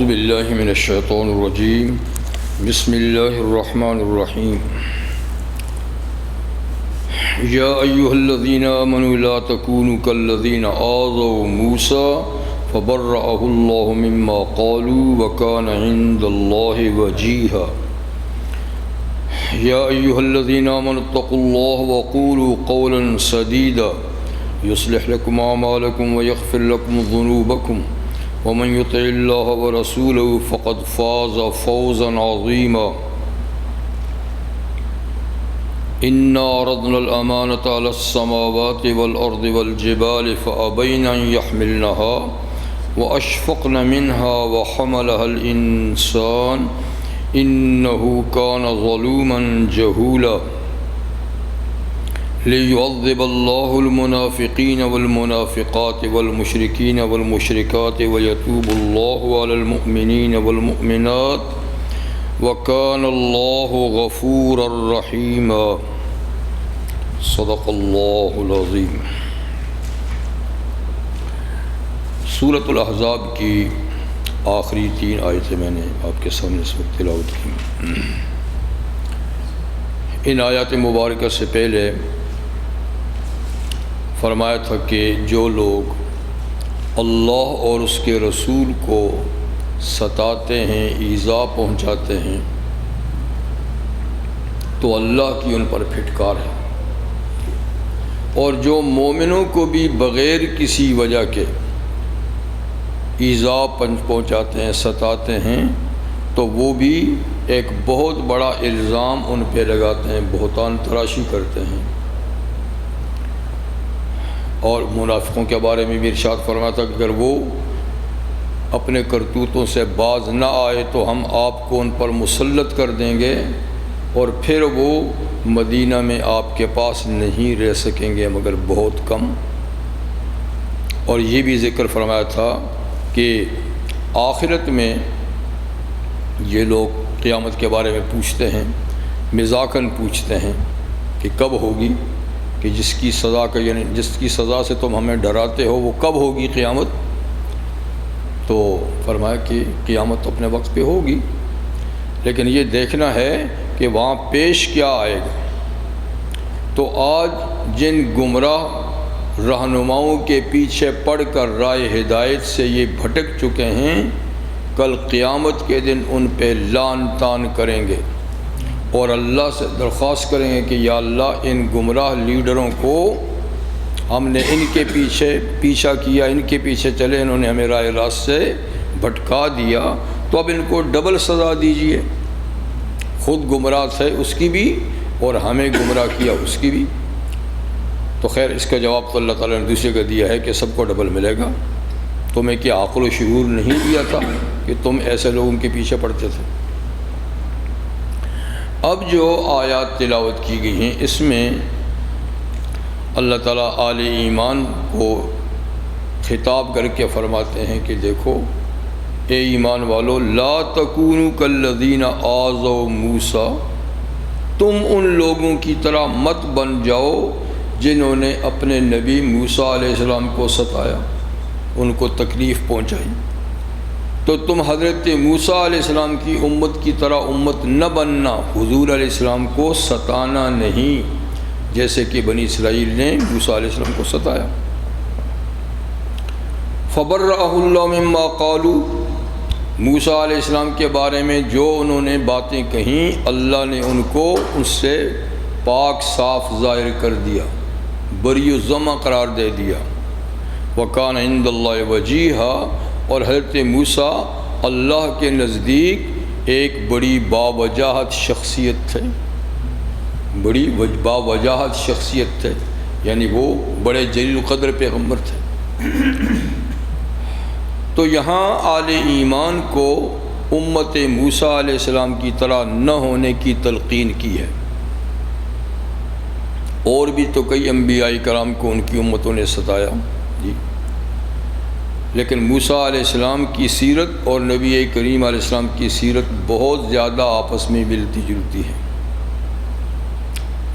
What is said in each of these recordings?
أعوذ بالله من الشيطان الرجيم. بسم الله الرحمن الرحيم. يا أيها الذين آمنوا لا تكونوا كالذين آذوا موسى فبرأه الله مما قالوا وكان عند الله وجيها. يا أيها الذين آمنوا اتقوا الله وقولوا قولا سديدا يصلح لكم أعمالكم ويغفر لكم ذنوبكم ومن يطع الله ورسوله فقد فاز فوزا عظيما. إنا عرضنا الأمانة على السماوات والأرض والجبال فأبين أن يحملنها وأشفقن منها وحملها الإنسان إنه كان ظلوما جهولا. ليعذب الله المنافقين والمنافقات والمشركين والمشركات ويتوب الله على المؤمنين والمؤمنات وكان الله غفورا رحيما. صدق الله العظيم. سورۃ الاحزاب کی آخری 3 آیتیں میں نے آپ کے سامنے اس وقت تلاوت کی. ان آیات مبارکہ سے پہلے فرمایا تھا کہ جو لوگ اللہ اور اس کے رسول کو ستاتے ہیں، ایذا پہنچاتے ہیں، تو اللہ کی ان پر پھٹکار ہے، اور جو مومنوں کو بھی بغیر کسی وجہ کے ایذا پہنچاتے ہیں، ستاتے ہیں، تو وہ بھی ایک بہت بڑا الزام ان پہ لگاتے ہیں، بہتان تراشی کرتے ہیں. اور منافقوں کے بارے میں بھی ارشاد فرمایا تھا کہ اگر وہ اپنے کرتوتوں سے باز نہ آئے تو ہم آپ کو ان پر مسلط کر دیں گے اور پھر وہ مدینہ میں آپ کے پاس نہیں رہ سکیں گے مگر بہت کم. اور یہ بھی ذکر فرمایا تھا کہ آخرت میں یہ لوگ قیامت کے بارے میں پوچھتے ہیں، مذاقاً پوچھتے ہیں کہ کب ہوگی، کہ جس کی سزا کا یعنی جس کی سزا سے تم ہمیں ڈراتے ہو وہ کب ہوگی قیامت. تو فرمایا کہ قیامت اپنے وقت پہ ہوگی، لیکن یہ دیکھنا ہے کہ وہاں پیش کیا آئے گا. تو آج جن گمراہ رہنماؤں کے پیچھے پڑ کر رائے ہدایت سے یہ بھٹک چکے ہیں، کل قیامت کے دن ان پہ لعن طعن کریں گے اور اللہ سے درخواست کریں گے کہ یا اللہ ان گمراہ لیڈروں کو ہم نے ان کے پیچھا کیا، ان کے پیچھے چلے، انہوں نے ہمیں راہ راست سے بھٹکا دیا، تو اب ان کو ڈبل سزا دیجئے، خود گمراہ تھے اس کی بھی اور ہمیں گمراہ کیا اس کی بھی. تو خیر اس کا جواب تو اللہ تعالیٰ نے دوسرے کا دیا ہے کہ سب کو ڈبل ملے گا. تمہیں کیا عقل و شعور نہیں دیا تھا کہ تم ایسے لوگوں کے پیچھے پڑتے تھے؟ اب جو آیات تلاوت کی گئی ہیں اس میں اللہ تعالیٰ اہل ایمان کو خطاب کر کے فرماتے ہیں کہ دیکھو اے ایمان والو، لا تکونوا کالذین آذوا موسیٰ، تم ان لوگوں کی طرح مت بن جاؤ جنہوں نے اپنے نبی موسیٰ علیہ السلام کو ستایا، ان کو تکلیف پہنچائی. تو تم حضرت موسیٰ علیہ السلام کی امت کی طرح امت نہ بننا، حضور علیہ السلام کو ستانا نہیں جیسے کہ بنی اسرائیل نے موسیٰ علیہ السلام کو ستایا. فبرأہ اللہ مما قالوا، موسیٰ علیہ السلام کے بارے میں جو انہوں نے باتیں کہیں اللہ نے ان کو اس سے پاک صاف ظاہر کر دیا، بری و ذمہ قرار دے دیا. وَكَانَ عِندَ اللَّهِ وَجِيهًا، اور حضرت موسیٰ اللہ کے نزدیک ایک بڑی باوجاہت شخصیت تھے، بڑی باوجاہت شخصیت تھے، یعنی وہ بڑے جلیل القدر پیغمبر تھے. تو یہاں اہل ایمان کو امت موسیٰ علیہ السلام کی طرح نہ ہونے کی تلقین کی ہے. اور بھی تو کئی انبیاء کرام کو ان کی امتوں نے ستایا جی، لیکن موسیٰ علیہ السلام کی سیرت اور نبی کریم علیہ السلام کی سیرت بہت زیادہ آپس میں ملتی جلتی ہے.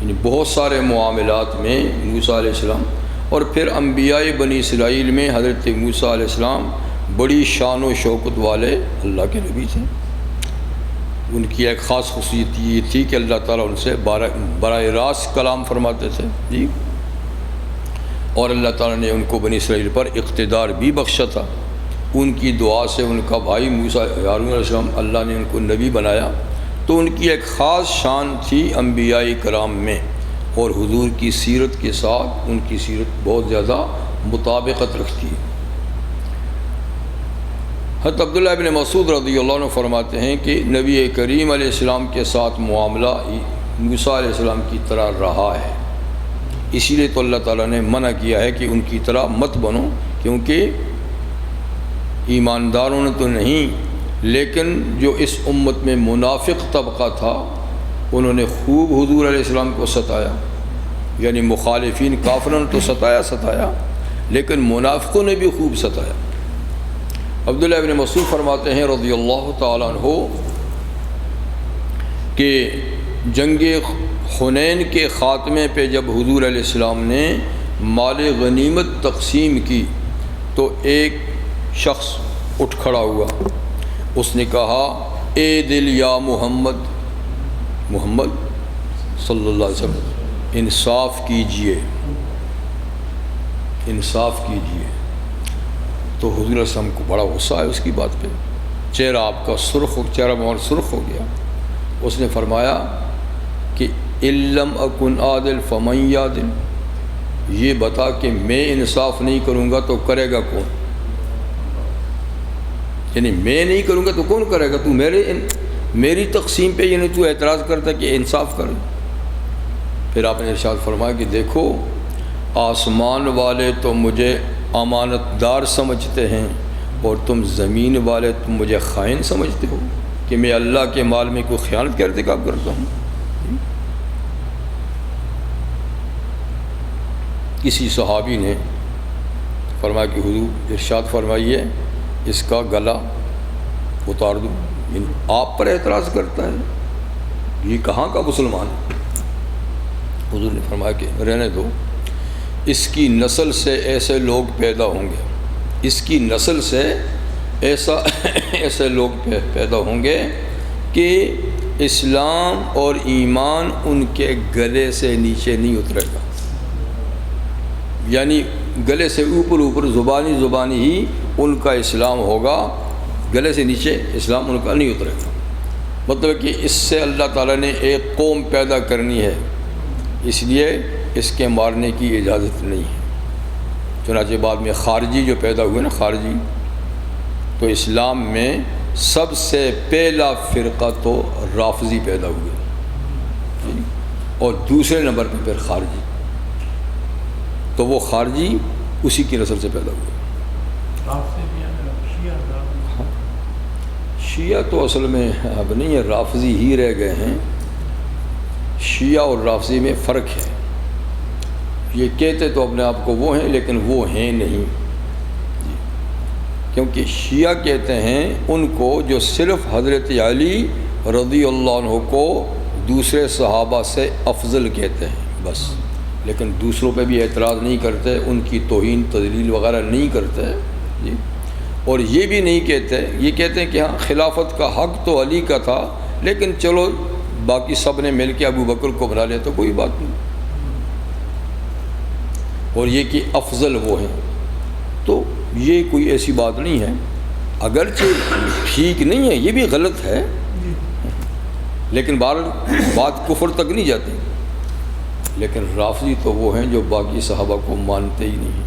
یعنی بہت سارے معاملات میں موسیٰ علیہ السلام اور پھر انبیاء بنی اسرائیل میں حضرت موسیٰ علیہ السلام بڑی شان و شوکت والے اللہ کے نبی تھے۔ ان کی ایک خاص خصوصیت یہ تھی کہ اللہ تعالیٰ ان سے براہ راست کلام فرماتے تھے جی، اور اللہ تعالیٰ نے ان کو بنی اسرائیل پر اقتدار بھی بخشا تھا۔ ان کی دعا سے ان کا بھائی موسیٰ ہارون علیہ السلام اللہ نے ان کو نبی بنایا، تو ان کی ایک خاص شان تھی انبیاء کرام میں، اور حضور کی سیرت کے ساتھ ان کی سیرت بہت زیادہ مطابقت رکھتی ہے۔ حضرت عبداللہ ابن مسعود رضی اللہ عنہ فرماتے ہیں کہ نبی کریم علیہ السلام کے ساتھ معاملہ موسیٰ علیہ السلام کی طرح رہا ہے، اسی لیے تو اللہ تعالیٰ نے منع کیا ہے کہ ان کی طرح مت بنو، کیونکہ ایمانداروں نے تو نہیں، لیکن جو اس امت میں منافق طبقہ تھا انہوں نے خوب حضور علیہ السلام کو ستایا، یعنی مخالفین کافروں نے تو ستایا، لیکن منافقوں نے بھی خوب ستایا۔ عبداللہ ابن مسعود فرماتے ہیں رضی اللہ تعالیٰ عنہ کہ جنگ حنین کے خاتمے پہ جب حضور علیہ السلام نے مال غنیمت تقسیم کی تو ایک شخص اٹھ کھڑا ہوا، اس نے کہا اے دل یا محمد صلی اللہ علیہ وسلم انصاف کیجئے۔ تو حضور علیہ السلام کو بڑا غصہ ہے اس کی بات پہ، چہرہ آپ کا چہرہ بہت سرخ ہو گیا۔ اس نے فرمایا کہ علم اکن عادل فمن یعدل، یہ بتا کہ میں انصاف نہیں کروں گا تو کرے گا کون؟ یعنی میں نہیں کروں گا تو کون کرے گا؟ تو میری تقسیم پہ یعنی تو اعتراض کرتا کہ انصاف کر۔ پھر آپ نے ارشاد فرمایا کہ دیکھو آسمان والے تو مجھے امانت دار سمجھتے ہیں اور تم زمین والے تم مجھے خائن سمجھتے ہو کہ میں اللہ کے مال میں کوئی خیانت کا ارتکاب کرتا ہوں۔ کسی صحابی نے فرمایا کہ حضور ارشاد فرمائیے اس کا گلا اتار دوں، یعنی آپ پر اعتراض کرتا ہے، یہ کہاں کا مسلمان ہے؟ حضور نے فرمایا کہ رہنے دو، اس کی نسل سے ایسے لوگ پیدا ہوں گے، اس کی نسل سے ایسے لوگ پیدا ہوں گے کہ اسلام اور ایمان ان کے گلے سے نیچے نہیں اترے گا، یعنی گلے سے اوپر زبانی ہی ان کا اسلام ہوگا، گلے سے نیچے اسلام ان کا نہیں اترے گا۔ مطلب کہ اس سے اللہ تعالیٰ نے ایک قوم پیدا کرنی ہے، اس لیے اس کے مارنے کی اجازت نہیں ہے۔ چنانچہ بعد میں خارجی جو پیدا ہوئے نا، خارجی، تو اسلام میں سب سے پہلا فرقہ تو رافضی پیدا ہوئے، اور دوسرے نمبر پہ پھر خارجی، تو وہ خارجی اسی کی نسل سے پیدا ہوئے۔ شیعہ تو اصل میں اب نہیں ہے، رافضی ہی رہ گئے ہیں۔ شیعہ اور رافضی میں فرق ہے، یہ کہتے تو اپنے آپ کو وہ ہیں لیکن وہ ہیں نہیں، کیونکہ شیعہ کہتے ہیں ان کو جو صرف حضرت علی رضی اللہ عنہ کو دوسرے صحابہ سے افضل کہتے ہیں بس، لیکن دوسروں پہ بھی اعتراض نہیں کرتے، ان کی توہین تذلیل وغیرہ نہیں کرتے جی، اور یہ بھی نہیں کہتے، یہ کہتے ہیں کہ ہاں خلافت کا حق تو علی کا تھا، لیکن چلو باقی سب نے مل کے ابو بکر کو بنا لیا تو کوئی بات نہیں، اور یہ کہ افضل وہ ہیں، تو یہ کوئی ایسی بات نہیں ہے، اگرچہ ٹھیک نہیں ہے، یہ بھی غلط ہے، لیکن بات کفر تک نہیں جاتی۔ لیکن رافضی تو وہ ہیں جو باقی صحابہ کو مانتے ہی نہیں،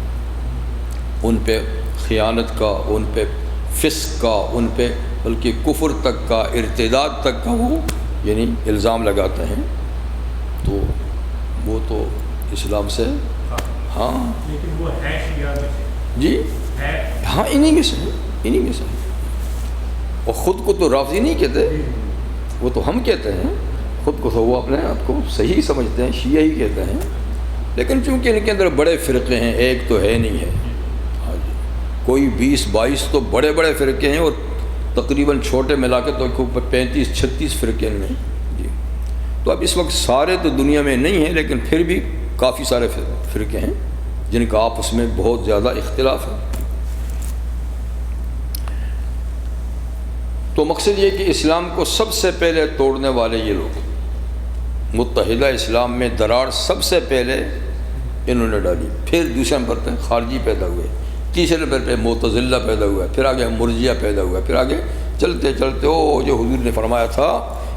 ان پہ خیانت کا، ان پہ فسق کا، ان پہ بلکہ کفر تک کا، ارتداد تک کا وہ یعنی الزام لگاتے ہیں، تو وہ تو اسلام سے ہاں، لیکن وہ ہے شیعہ میں سے جی ہے، ہاں انہی میں سے، اور خود کو تو رافضی نہیں کہتے، وہ تو ہم کہتے ہیں، خود کو تو وہ اپنے آپ کو صحیح سمجھتے ہیں، شیعہ ہی کہتے ہیں، لیکن چونکہ ان کے اندر بڑے فرقے ہیں، ایک تو ہے نہیں ہے، ہاں جی کوئی 20-22 تو بڑے بڑے فرقے ہیں، اور تقریباً چھوٹے ملا کے تو 35-36 فرقے ہیں جی، تو اب اس وقت سارے تو دنیا میں نہیں ہیں، لیکن پھر بھی کافی سارے فرقے ہیں جن کا آپس میں بہت زیادہ اختلاف ہے۔ تو مقصد یہ کہ اسلام کو سب سے پہلے توڑنے والے یہ لوگ، متحدہ اسلام میں دراڑ سب سے پہلے انہوں نے ڈالی، پھر دوسرے نمبر پہ خارجی پیدا ہوئے، تیسرے نمبر پہ معتزلہ پیدا ہوا، پھر آگے مرجیہ پیدا ہوا، پھر آگے چلتے چلتے وہ جو حضور نے فرمایا تھا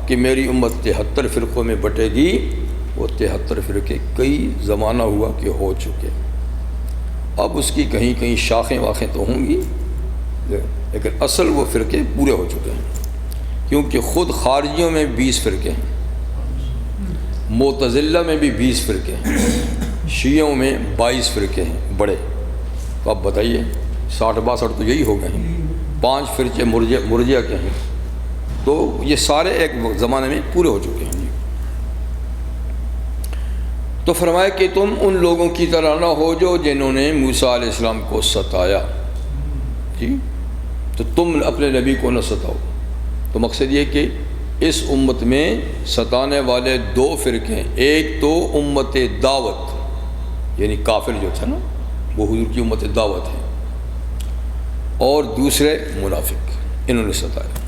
کہ میری امت 73 فرقوں میں بٹے گی، وہ 73 فرقے کئی زمانہ ہوا کہ ہو چکے، اب اس کی کہیں کہیں شاخیں واخیں تو ہوں گی، لیکن اصل وہ فرقے پورے ہو چکے ہیں، کیونکہ خود خارجیوں میں 20 فرقے ہیں، معتزلہ میں بھی 20 فرقے ہیں، شیعوں میں 22 فرقے ہیں بڑے، تو اب بتائیے 60-62 تو یہی ہو گئے ہیں، 5 فرقے مرجیہ کے ہیں، تو یہ سارے ایک زمانے میں پورے ہو چکے ہیں۔ تو فرمایا کہ تم ان لوگوں کی طرح نہ ہو جو جنہوں نے موسیٰ علیہ السلام کو ستایا، جی تو تم اپنے نبی کو نہ ستاؤ۔ تو مقصد یہ کہ اس امت میں ستانے والے 2 فرقے ہیں، ایک تو امت دعوت یعنی کافر جو تھا نا وہ حضور کی امت دعوت ہے، اور دوسرے منافق، انہوں نے ستایا۔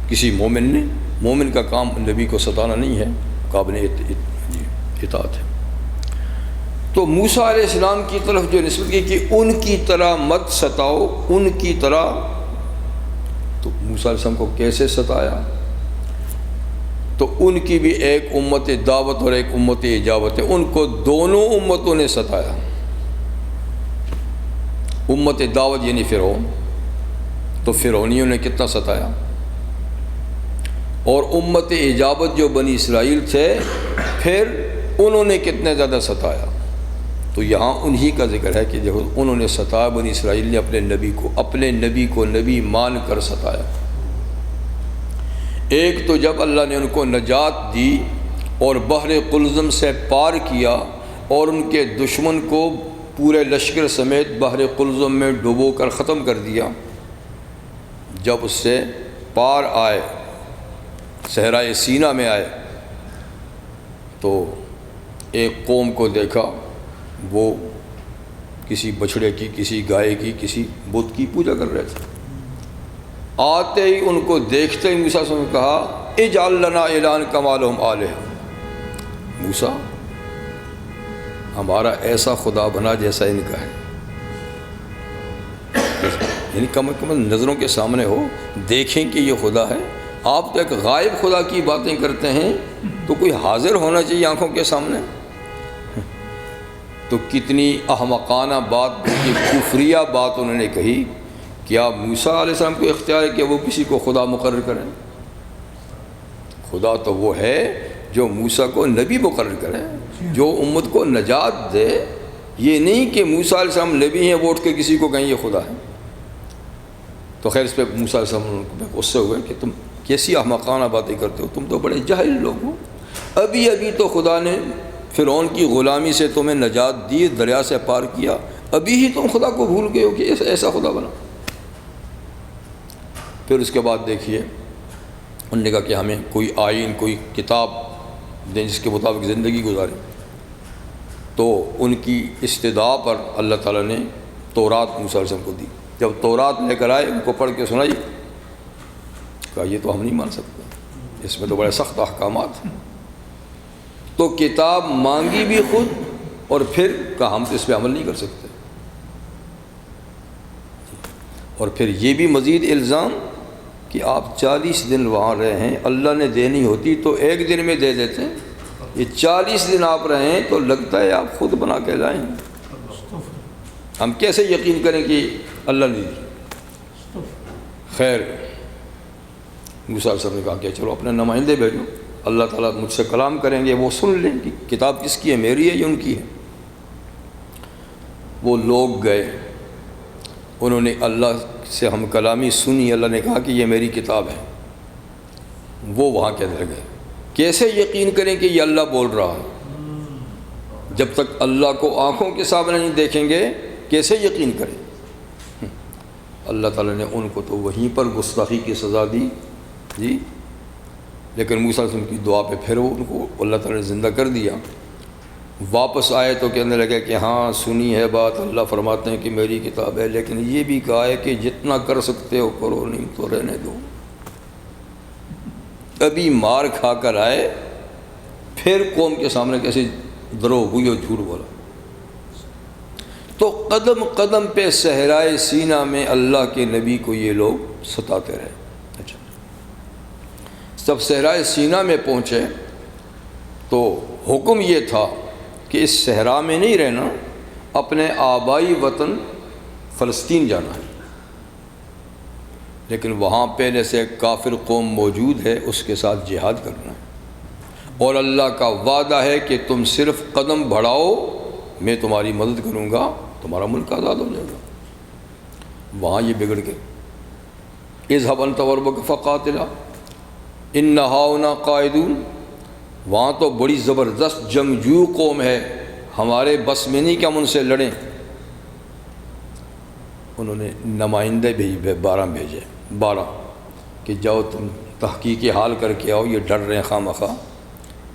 کسی مومن کا کام نبی کو ستانا نہیں ہے، قابل اطاعت ہے۔ تو موسیٰ علیہ السلام کی طرف جو نسبت کی کہ ان کی طرح مت ستاؤ، ان کی طرح، تو موسیٰ علیہ السلام کو کیسے ستایا؟ تو ان کی بھی ایک امت دعوت اور ایک امت اجابت ہے، ان کو دونوں امتوں نے ستایا۔ امت دعوت یعنی فرعون، تو فرعونیوں نے کتنا ستایا، اور امت اجابت جو بنی اسرائیل تھے پھر انہوں نے کتنے زیادہ ستایا۔ تو یہاں انہی کا ذکر ہے کہ جب انہوں نے ستایا، بنی اسرائیل نے اپنے نبی کو نبی مان کر ستایا۔ ایک تو جب اللہ نے ان کو نجات دی اور بحر قلزم سے پار کیا اور ان کے دشمن کو پورے لشکر سمیت بحر قلزم میں ڈبو کر ختم کر دیا، جب اس سے پار آئے، صحرائے سینا میں آئے، تو ایک قوم کو دیکھا وہ کسی بچھڑے کی، کسی گائے کی، کسی بت کی پوجا کر رہے تھے۔ آتے ہی ان کو دیکھتے ہی موسیٰ سے کہا اجعل لنا الہا کما لہم آلہہ، موسیٰ ہمارا ایسا خدا بنا جیسا ان کا ہے، یعنی کم از کم نظروں کے سامنے ہو، دیکھیں کہ یہ خدا ہے۔ آپ تو ایک غائب خدا کی باتیں کرتے ہیں، تو کوئی حاضر ہونا چاہیے آنکھوں کے سامنے۔ تو کتنی احمقانہ بات، کفریہ بات انہوں نے کہی۔ کیا موسیٰ علیہ السلام کو اختیار ہے کہ وہ کسی کو خدا مقرر کریں؟ خدا تو وہ ہے جو موسیٰ کو نبی مقرر کرے، جو امت کو نجات دے، یہ نہیں کہ موسیٰ علیہ السلام نبی ہیں وہ اٹھ کے کسی کو کہیں یہ خدا ہے۔ تو خیر اس پہ موسیٰ علیہ السلام غصے ہوئے کہ تم کیسی احمقانہ باتیں کرتے ہو، تم تو بڑے جاہل لوگ ہو، ابھی تو خدا نے فرعون کی غلامی سے تمہیں نجات دی، دریا سے پار کیا، ابھی ہی تم خدا کو بھول گئے ہو کہ ایسا خدا بنا۔ پھر اس کے بعد دیکھیے انہوں نے کہا کہ ہمیں کوئی آئین، کوئی کتاب دیں جس کے مطابق زندگی گزاریں۔ تو ان کی استدعا پر اللہ تعالیٰ نے تورات موسیٰ علیہ السلام کو دی۔ جب تورات لے کر آئے، ان کو پڑھ کے سنائی، کہا یہ تو ہم نہیں مان سکتے، اس میں تو بڑے سخت احکامات ہیں۔ تو کتاب مانگی بھی خود، اور پھر کہا ہم تو اس پہ عمل نہیں کر سکتے، اور پھر یہ بھی مزید الزام کہ آپ 40 دن وہاں رہے ہیں، اللہ نے دینی ہوتی تو ایک دن میں دے دیتے، یہ 40 دن آپ رہے ہیں تو لگتا ہے آپ خود بنا کے لائیں، ہم کیسے یقین کریں کہ اللہ نے دی؟ خیر موسیٰ علیہ السلام نے کہا کہ چلو اپنے نمائندے بھیجو، اللہ تعالیٰ مجھ سے کلام کریں گے، وہ سن لیں کہ کتاب کس کی ہے، میری ہے یا ان کی ہے۔ وہ لوگ گئے، انہوں نے اللہ سے ہم کلامی سنی، اللہ نے کہا کہ یہ میری کتاب ہے، وہ وہاں کہنے لگے کیسے یقین کریں کہ یہ اللہ بول رہا ہے، جب تک اللہ کو آنکھوں کے سامنے نہیں دیکھیں گے کیسے یقین کریں۔ اللہ تعالیٰ نے ان کو تو وہیں پر گستاخی کی سزا دی جی، لیکن موسیٰ علیہ السلام کی دعا پہ پھر وہ ان کو اللہ تعالیٰ نے زندہ کر دیا۔ واپس آئے تو کہنے لگے کہ ہاں سنی ہے بات، اللہ فرماتے ہیں کہ میری کتاب ہے، لیکن یہ بھی کہا ہے کہ جتنا کر سکتے ہو کرو، نہیں تو رہنے دو۔ ابھی مار کھا کر آئے، پھر قوم کے سامنے کیسے دروغ ہوئی اور جھوٹ بولا۔ تو قدم قدم پہ صحرائے سینا میں اللہ کے نبی کو یہ لوگ ستاتے رہے۔ اچھا، جب صحرائے سینا میں پہنچے تو حکم یہ تھا کہ اس صحرا میں نہیں رہنا، اپنے آبائی وطن فلسطین جانا ہے، لیکن وہاں پہلے سے ایک کافر قوم موجود ہے، اس کے ساتھ جہاد کرنا ہے، اور اللہ کا وعدہ ہے کہ تم صرف قدم بڑھاؤ، میں تمہاری مدد کروں گا، تمہارا ملک آزاد ہو جائے گا۔ وہاں یہ بگڑ گئے۔ اذهب انت وربک فقاتلا ان ہاؤنا قاعدون، وہاں تو بڑی زبردست جنگجو قوم ہے، ہمارے بس میں نہیں کہ ہم ان سے لڑیں۔ انہوں نے نمائندے 12 بھیجے، 12 کہ جاؤ تم تحقیق حال کر کے آؤ، یہ ڈر رہے ہیں خواہ مخواہ،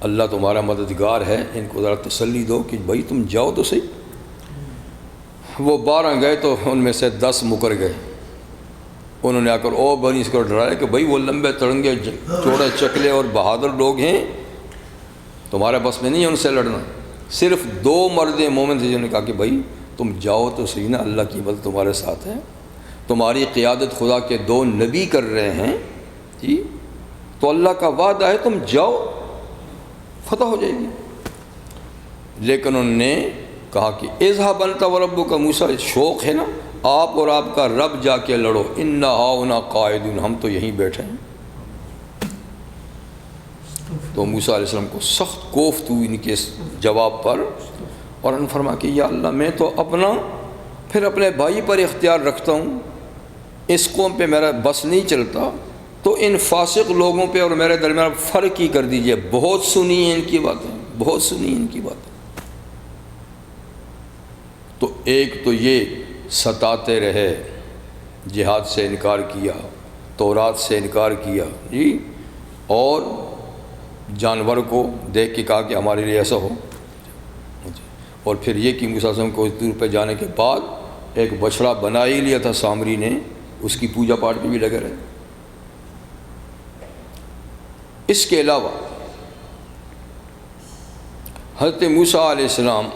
اللہ تمہارا مددگار ہے، ان کو ذرا تسلی دو کہ بھائی تم جاؤ تو صحیح۔ وہ 12 گئے تو ان میں سے 10 مکر گئے۔ انہوں نے آ کر او بنی اس کو ڈرایا کہ بھائی وہ لمبے تڑنگے چوڑے چکلے اور بہادر لوگ ہیں، تمہارے بس میں نہیں ہے ان سے لڑنا۔ صرف 2 مرد مومن تھے جنہوں نے کہا کہ بھائی تم جاؤ تو صحیح نا، اللہ کی مدد تمہارے ساتھ ہے، تمہاری قیادت خدا کے 2 نبی کر رہے ہیں، جی تو اللہ کا وعدہ ہے، تم جاؤ فتح ہو جائے گی۔ لیکن انہوں نے کہا کہ اذهب انت وربک، موسیٰ شوق ہے نا، آپ اور آپ کا رب جا کے لڑو، انا ہاؤنا قاعدون، ہم تو یہیں بیٹھے ہیں۔ تو موسیٰ علیہ السلام کو سخت کوفت ہوئی ان کے جواب پر، اور انہوں نے فرمایا کہ یا اللہ میں تو اپنا پھر اپنے بھائی پر اختیار رکھتا ہوں، اس قوم پہ میرا بس نہیں چلتا، تو ان فاسق لوگوں پہ اور میرے درمیان فرق ہی کر دیجئے، بہت سنی ہیں ان کی باتیں، بہت سنی ہیں ان کی باتیں۔ تو ایک تو یہ ستاتے رہے، جہاد سے انکار کیا، تورات سے انکار کیا، جی اور جانور کو دیکھ کے کہا کہ ہمارے لیے ایسا ہو، اور پھر یہ کہ موسیٰ علیہ السلام کو اس دور پہ جانے کے بعد ایک بچڑا بنا ہی لیا تھا سامری نے، اس کی پوجا پاٹ پہ بھی لگے رہے۔ اس کے علاوہ حضرت موسیٰ علیہ السلام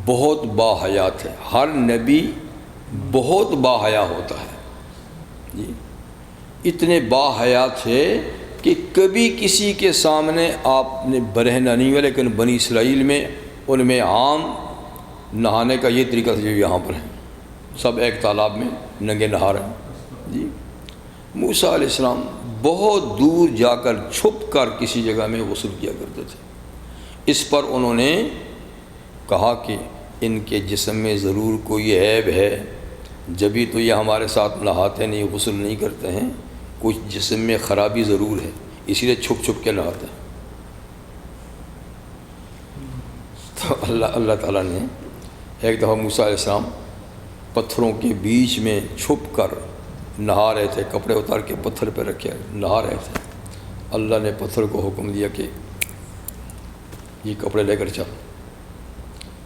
بہت باحیات ہے، ہر نبی بہت باحیا ہوتا ہے، جی اتنے باحیات تھے کہ کبھی کسی کے سامنے آپ نے برہنہ نہیں ہوا، لیکن بنی اسرائیل میں ان میں عام نہانے کا یہ طریقہ تھا جو یہاں پر ہے، سب ایک تالاب میں ننگے نہا رہے ہیں، جی موسیٰ علیہ السلام بہت دور جا کر چھپ کر کسی جگہ میں غسل کیا کرتے تھے۔ اس پر انہوں نے کہا کہ ان کے جسم میں ضرور کوئی عیب ہے، جبھی تو یہ ہمارے ساتھ نہاتے نہیں، غسل نہیں کرتے ہیں، کچھ جسم میں خرابی ضرور ہے، اسی لیے چھپ چھپ کے نہاتے ہیں۔ تو اللہ تعالیٰ نے ایک دفعہ موسیٰ علیہ السلام پتھروں کے بیچ میں چھپ کر نہا رہے تھے، کپڑے اتار کے پتھر پہ رکھے نہا رہے تھے، اللہ نے پتھر کو حکم دیا کہ یہ کپڑے لے کر چل۔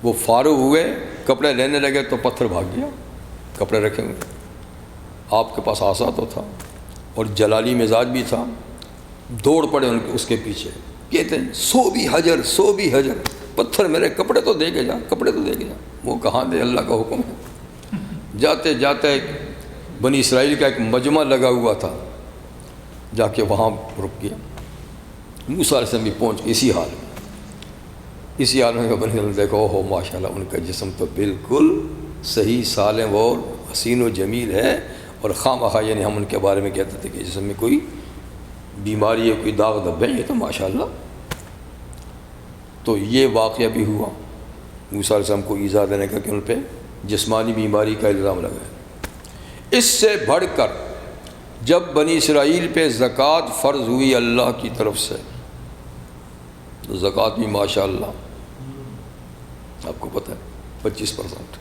وہ فارغ ہوئے، کپڑے لینے لگے تو پتھر بھاگ گیا، کپڑے رکھے ہوئے۔ آپ کے پاس عصا تو تھا اور جلالی مزاج بھی تھا، دوڑ پڑے اس کے پیچھے، کہتے ہیں سو بھی حجر، پتھر میرے کپڑے تو دے کے جا، کپڑے تو دے کے جا۔ وہ کہاں دے، اللہ کا حکم ہے۔ جاتے جاتے بنی اسرائیل کا ایک مجمع لگا ہوا تھا، جا کے وہاں رک گیا۔ موسیٰ علیہ السلام بھی پہنچ گئے اسی حال میں بنی اسرائیل دیکھو، ہو ماشاءاللہ ان کا جسم تو بالکل صحیح سالم اور حسین و جمیل ہے، اور خواہ مخواہ یعنی ہم ان کے بارے میں کہتے تھے کہ جسم میں کوئی بیماری ہے، کوئی داغ دھبے ہیں، یہ تو ماشاءاللہ۔ تو یہ واقعہ بھی ہوا موسیٰ علیہ السلام کو ایذا دینے کا کہ ان پہ جسمانی بیماری کا الزام لگا ہے۔ اس سے بڑھ کر جب بنی اسرائیل پہ زکوٰۃ فرض ہوئی اللہ کی طرف سے، تو زکوٰۃ بھی ماشاءاللہ آپ کو پتہ ہے 25%،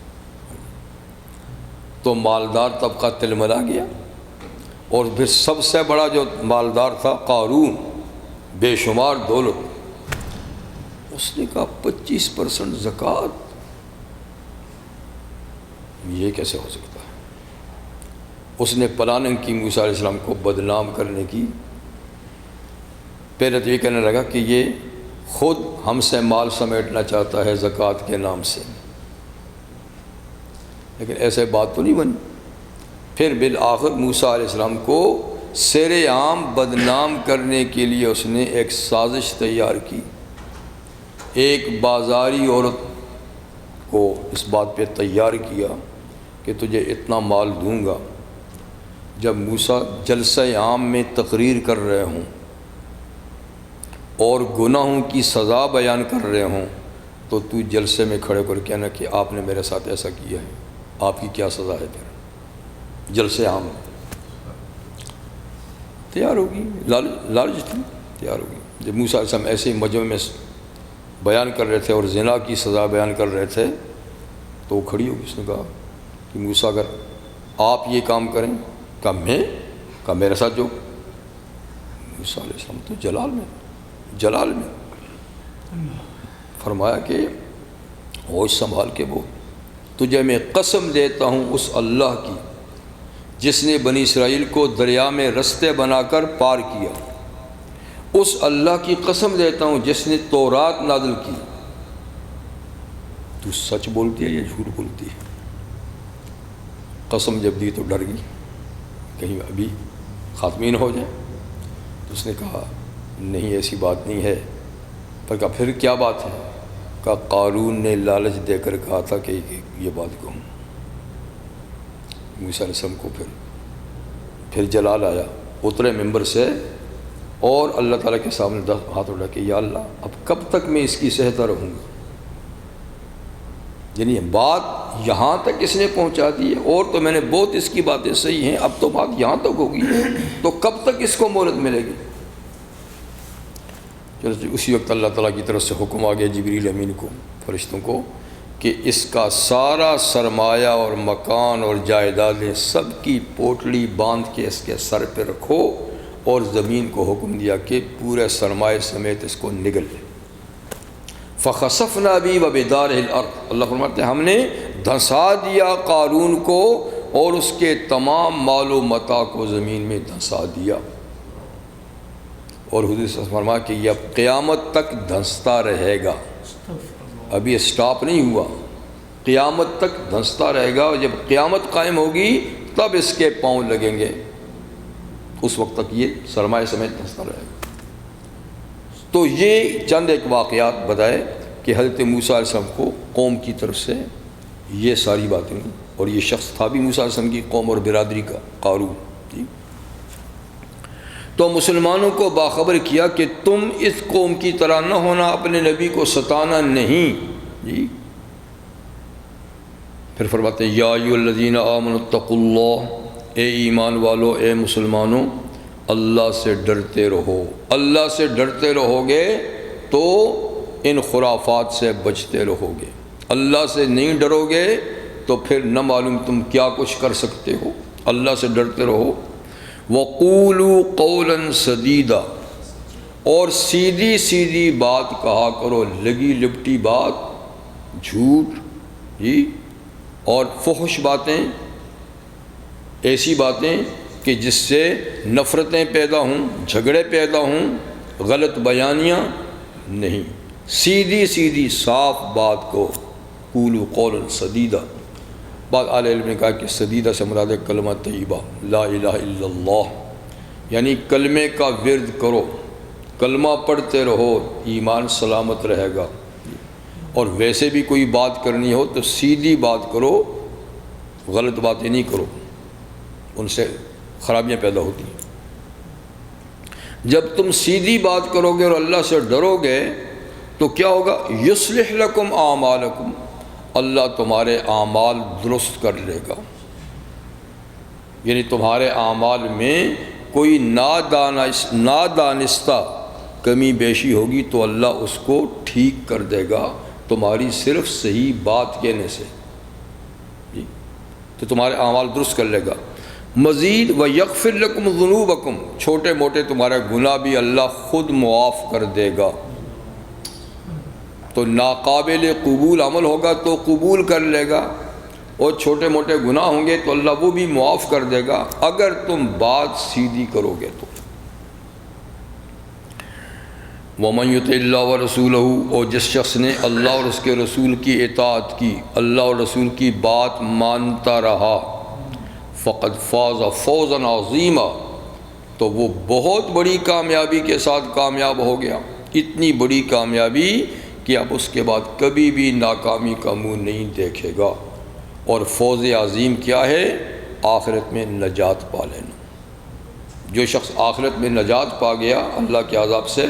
تو مالدار طبقہ تلملا گیا، اور پھر سب سے بڑا جو مالدار تھا قارون، بے شمار دولت، اس نے کہا 25% زکوٰۃ، یہ کیسے ہو سکتا ہے؟ اس نے پلاننگ کی موسیٰ علیہ السلام کو بدنام کرنے کی۔ پہلے تو یہ کہنے لگا کہ یہ خود ہم سے مال سمیٹنا چاہتا ہے زکوٰۃ کے نام سے، لیکن ایسے بات تو نہیں بنی۔ پھر بالآخر موسیٰ علیہ السلام کو سیر عام بدنام کرنے کے لیے اس نے ایک سازش تیار کی۔ ایک بازاری عورت کو اس بات پہ تیار کیا کہ تجھے اتنا مال دوں گا، جب موسیٰ جلسہ عام میں تقریر کر رہے ہوں اور گناہوں کی سزا بیان کر رہے ہوں تو تو جلسے میں کھڑے کر کہنا کہ آپ نے میرے ساتھ ایسا کیا ہے، آپ کی کیا سزا ہے۔ پھر جلسے عام میں تیار ہوگی، لالچ تھی، تیار ہوگی۔ جب موسیٰ علیہ السلام ایسے ہی مجمع میں بیان کر رہے تھے اور زنا کی سزا بیان کر رہے تھے تو وہ کھڑی ہوگی۔ اس نے کہا کہ موسیٰ اگر آپ یہ کام کریں، کہا میں، کہا میرے ساتھ جو۔ موسیٰ علیہ السلام تو جلال میں فرمایا کہ ہوش سنبھال کے بول، تجھے میں قسم دیتا ہوں اس اللہ کی جس نے بنی اسرائیل کو دریا میں رستے بنا کر پار کیا، اس اللہ کی قسم دیتا ہوں جس نے تورات نازل کی، تو سچ بولتی ہے یا جھوٹ بولتی ہے؟ قسم جب دی تو ڈر گئی کہیں ابھی خاتمین ہو جائے، تو اس نے کہا نہیں ایسی بات نہیں ہے۔ پر کہا پھر کیا بات ہے؟ کہا قارون نے لالچ دے کر کہا تھا کہ یہ بات کہوں۔ موسیٰ علیہ السلام کو پھر جلال آیا، اترے ممبر سے اور اللہ تعالیٰ کے سامنے ہاتھ اٹھا کہ یا اللہ اب کب تک میں اس کی سہتا رہوں گا؟ یعنی بات یہاں تک اس نے پہنچا دی ہے، اور تو میں نے بہت اس کی باتیں صحیح ہیں، اب تو بات یہاں تک ہوگی تو کب تک اس کو مہلت ملے گی؟ اسی وقت اللہ تعالیٰ کی طرف سے حکم آ گیا جبریل امین کو، فرشتوں کو، کہ اس کا سارا سرمایہ اور مکان اور جائیدادیں سب کی پوٹلی باندھ کے اس کے سر پہ رکھو، اور زمین کو حکم دیا کہ پورے سرمایہ سمیت اس کو نگل لے۔ فَخَسَفْنَا بِهِ وَبِدَارِهِ الْأَرْضِ، اللہ فرماتے ہیں ہم نے دھنسا دیا قارون کو اور اس کے تمام مال و متاع کو زمین میں دھنسا دیا۔ اور حضور صلی اللہ علیہ وسلم فرمایا کہ یہ اب قیامت تک دھنستا رہے گا، ابھی اسٹاپ نہیں ہوا، قیامت تک دھنستا رہے گا، اور جب قیامت قائم ہوگی تب اس کے پاؤں لگیں گے، اس وقت تک یہ سرمایہ سمیت دھنستا رہے گا۔ تو یہ چند ایک واقعات بتائے کہ حضرت موسیٰ علیہ السلام کو قوم کی طرف سے یہ ساری باتیں ہوئی، اور یہ شخص تھا بھی موسیٰ علیہ السلام کی قوم اور برادری کا، قارون جی۔ تو مسلمانوں کو باخبر کیا کہ تم اس قوم کی طرح نہ ہونا، اپنے نبی کو ستانا نہیں جی۔ پھر فرماتے ہیں یا ایھا الذین آمنوا اتقوا اللہ، اے ایمان والو، اے مسلمانوں، اللہ سے ڈرتے رہو۔ اللہ سے ڈرتے رہو گے تو ان خرافات سے بچتے رہو گے، اللہ سے نہیں ڈرو گے تو پھر نہ معلوم تم کیا کچھ کر سکتے ہو۔ اللہ سے ڈرتے رہو۔ وَقُولُوا قَوْلًا سَدِيدًا، اور سیدھی سیدھی بات کہا کرو، لگی لپٹی بات، جھوٹ جی اور فحش باتیں، ایسی باتیں کہ جس سے نفرتیں پیدا ہوں، جھگڑے پیدا ہوں، غلط بیانیاں نہیں، سیدھی سیدھی صاف بات کو، قولوا قولا سدیدا۔ بعض اہل علم نے کہا کہ سدیدہ سے مراد ہے کلمہ طیبہ، لا الہ الا اللہ، یعنی کلمے کا ورد کرو، کلمہ پڑھتے رہو، ایمان سلامت رہے گا۔ اور ویسے بھی کوئی بات کرنی ہو تو سیدھی بات کرو، غلط باتیں نہیں کرو، ان سے خرابیاں پیدا ہوتی ہیں۔ جب تم سیدھی بات کرو گے اور اللہ سے ڈرو گے تو کیا ہوگا؟ یصلح لکم اعمالکم، اللہ تمہارے اعمال درست کر لے گا، یعنی تمہارے اعمال میں کوئی نادانستہ کمی بیشی ہوگی تو اللہ اس کو ٹھیک کر دے گا تمہاری صرف صحیح بات کہنے سے جی، تو تمہارے اعمال درست کر لے گا۔ مزید وَيَغْفِرْ لَكُمْ ذُنُوبَكُمْ، چھوٹے موٹے تمہارے گناہ بھی اللہ خود معاف کر دے گا۔ تو ناقابل قبول عمل ہوگا تو قبول کر لے گا، اور چھوٹے موٹے گناہ ہوں گے تو اللہ وہ بھی معاف کر دے گا اگر تم بات سیدھی کرو گے تو۔ وَمَن يُطِعِ اللَّهَ وَرَسُولَهُ، اور جس شخص نے اللہ اور اس کے رسول کی اطاعت کی، اللہ اور رسول کی بات مانتا رہا، فقد فاز فوزا عظیما، تو وہ بہت بڑی کامیابی کے ساتھ کامیاب ہو گیا، اتنی بڑی کامیابی کہ اب اس کے بعد کبھی بھی ناکامی کا منہ نہیں دیکھے گا۔ اور فوز عظیم کیا ہے؟ آخرت میں نجات پا لینا۔ جو شخص آخرت میں نجات پا گیا اللہ کے عذاب سے،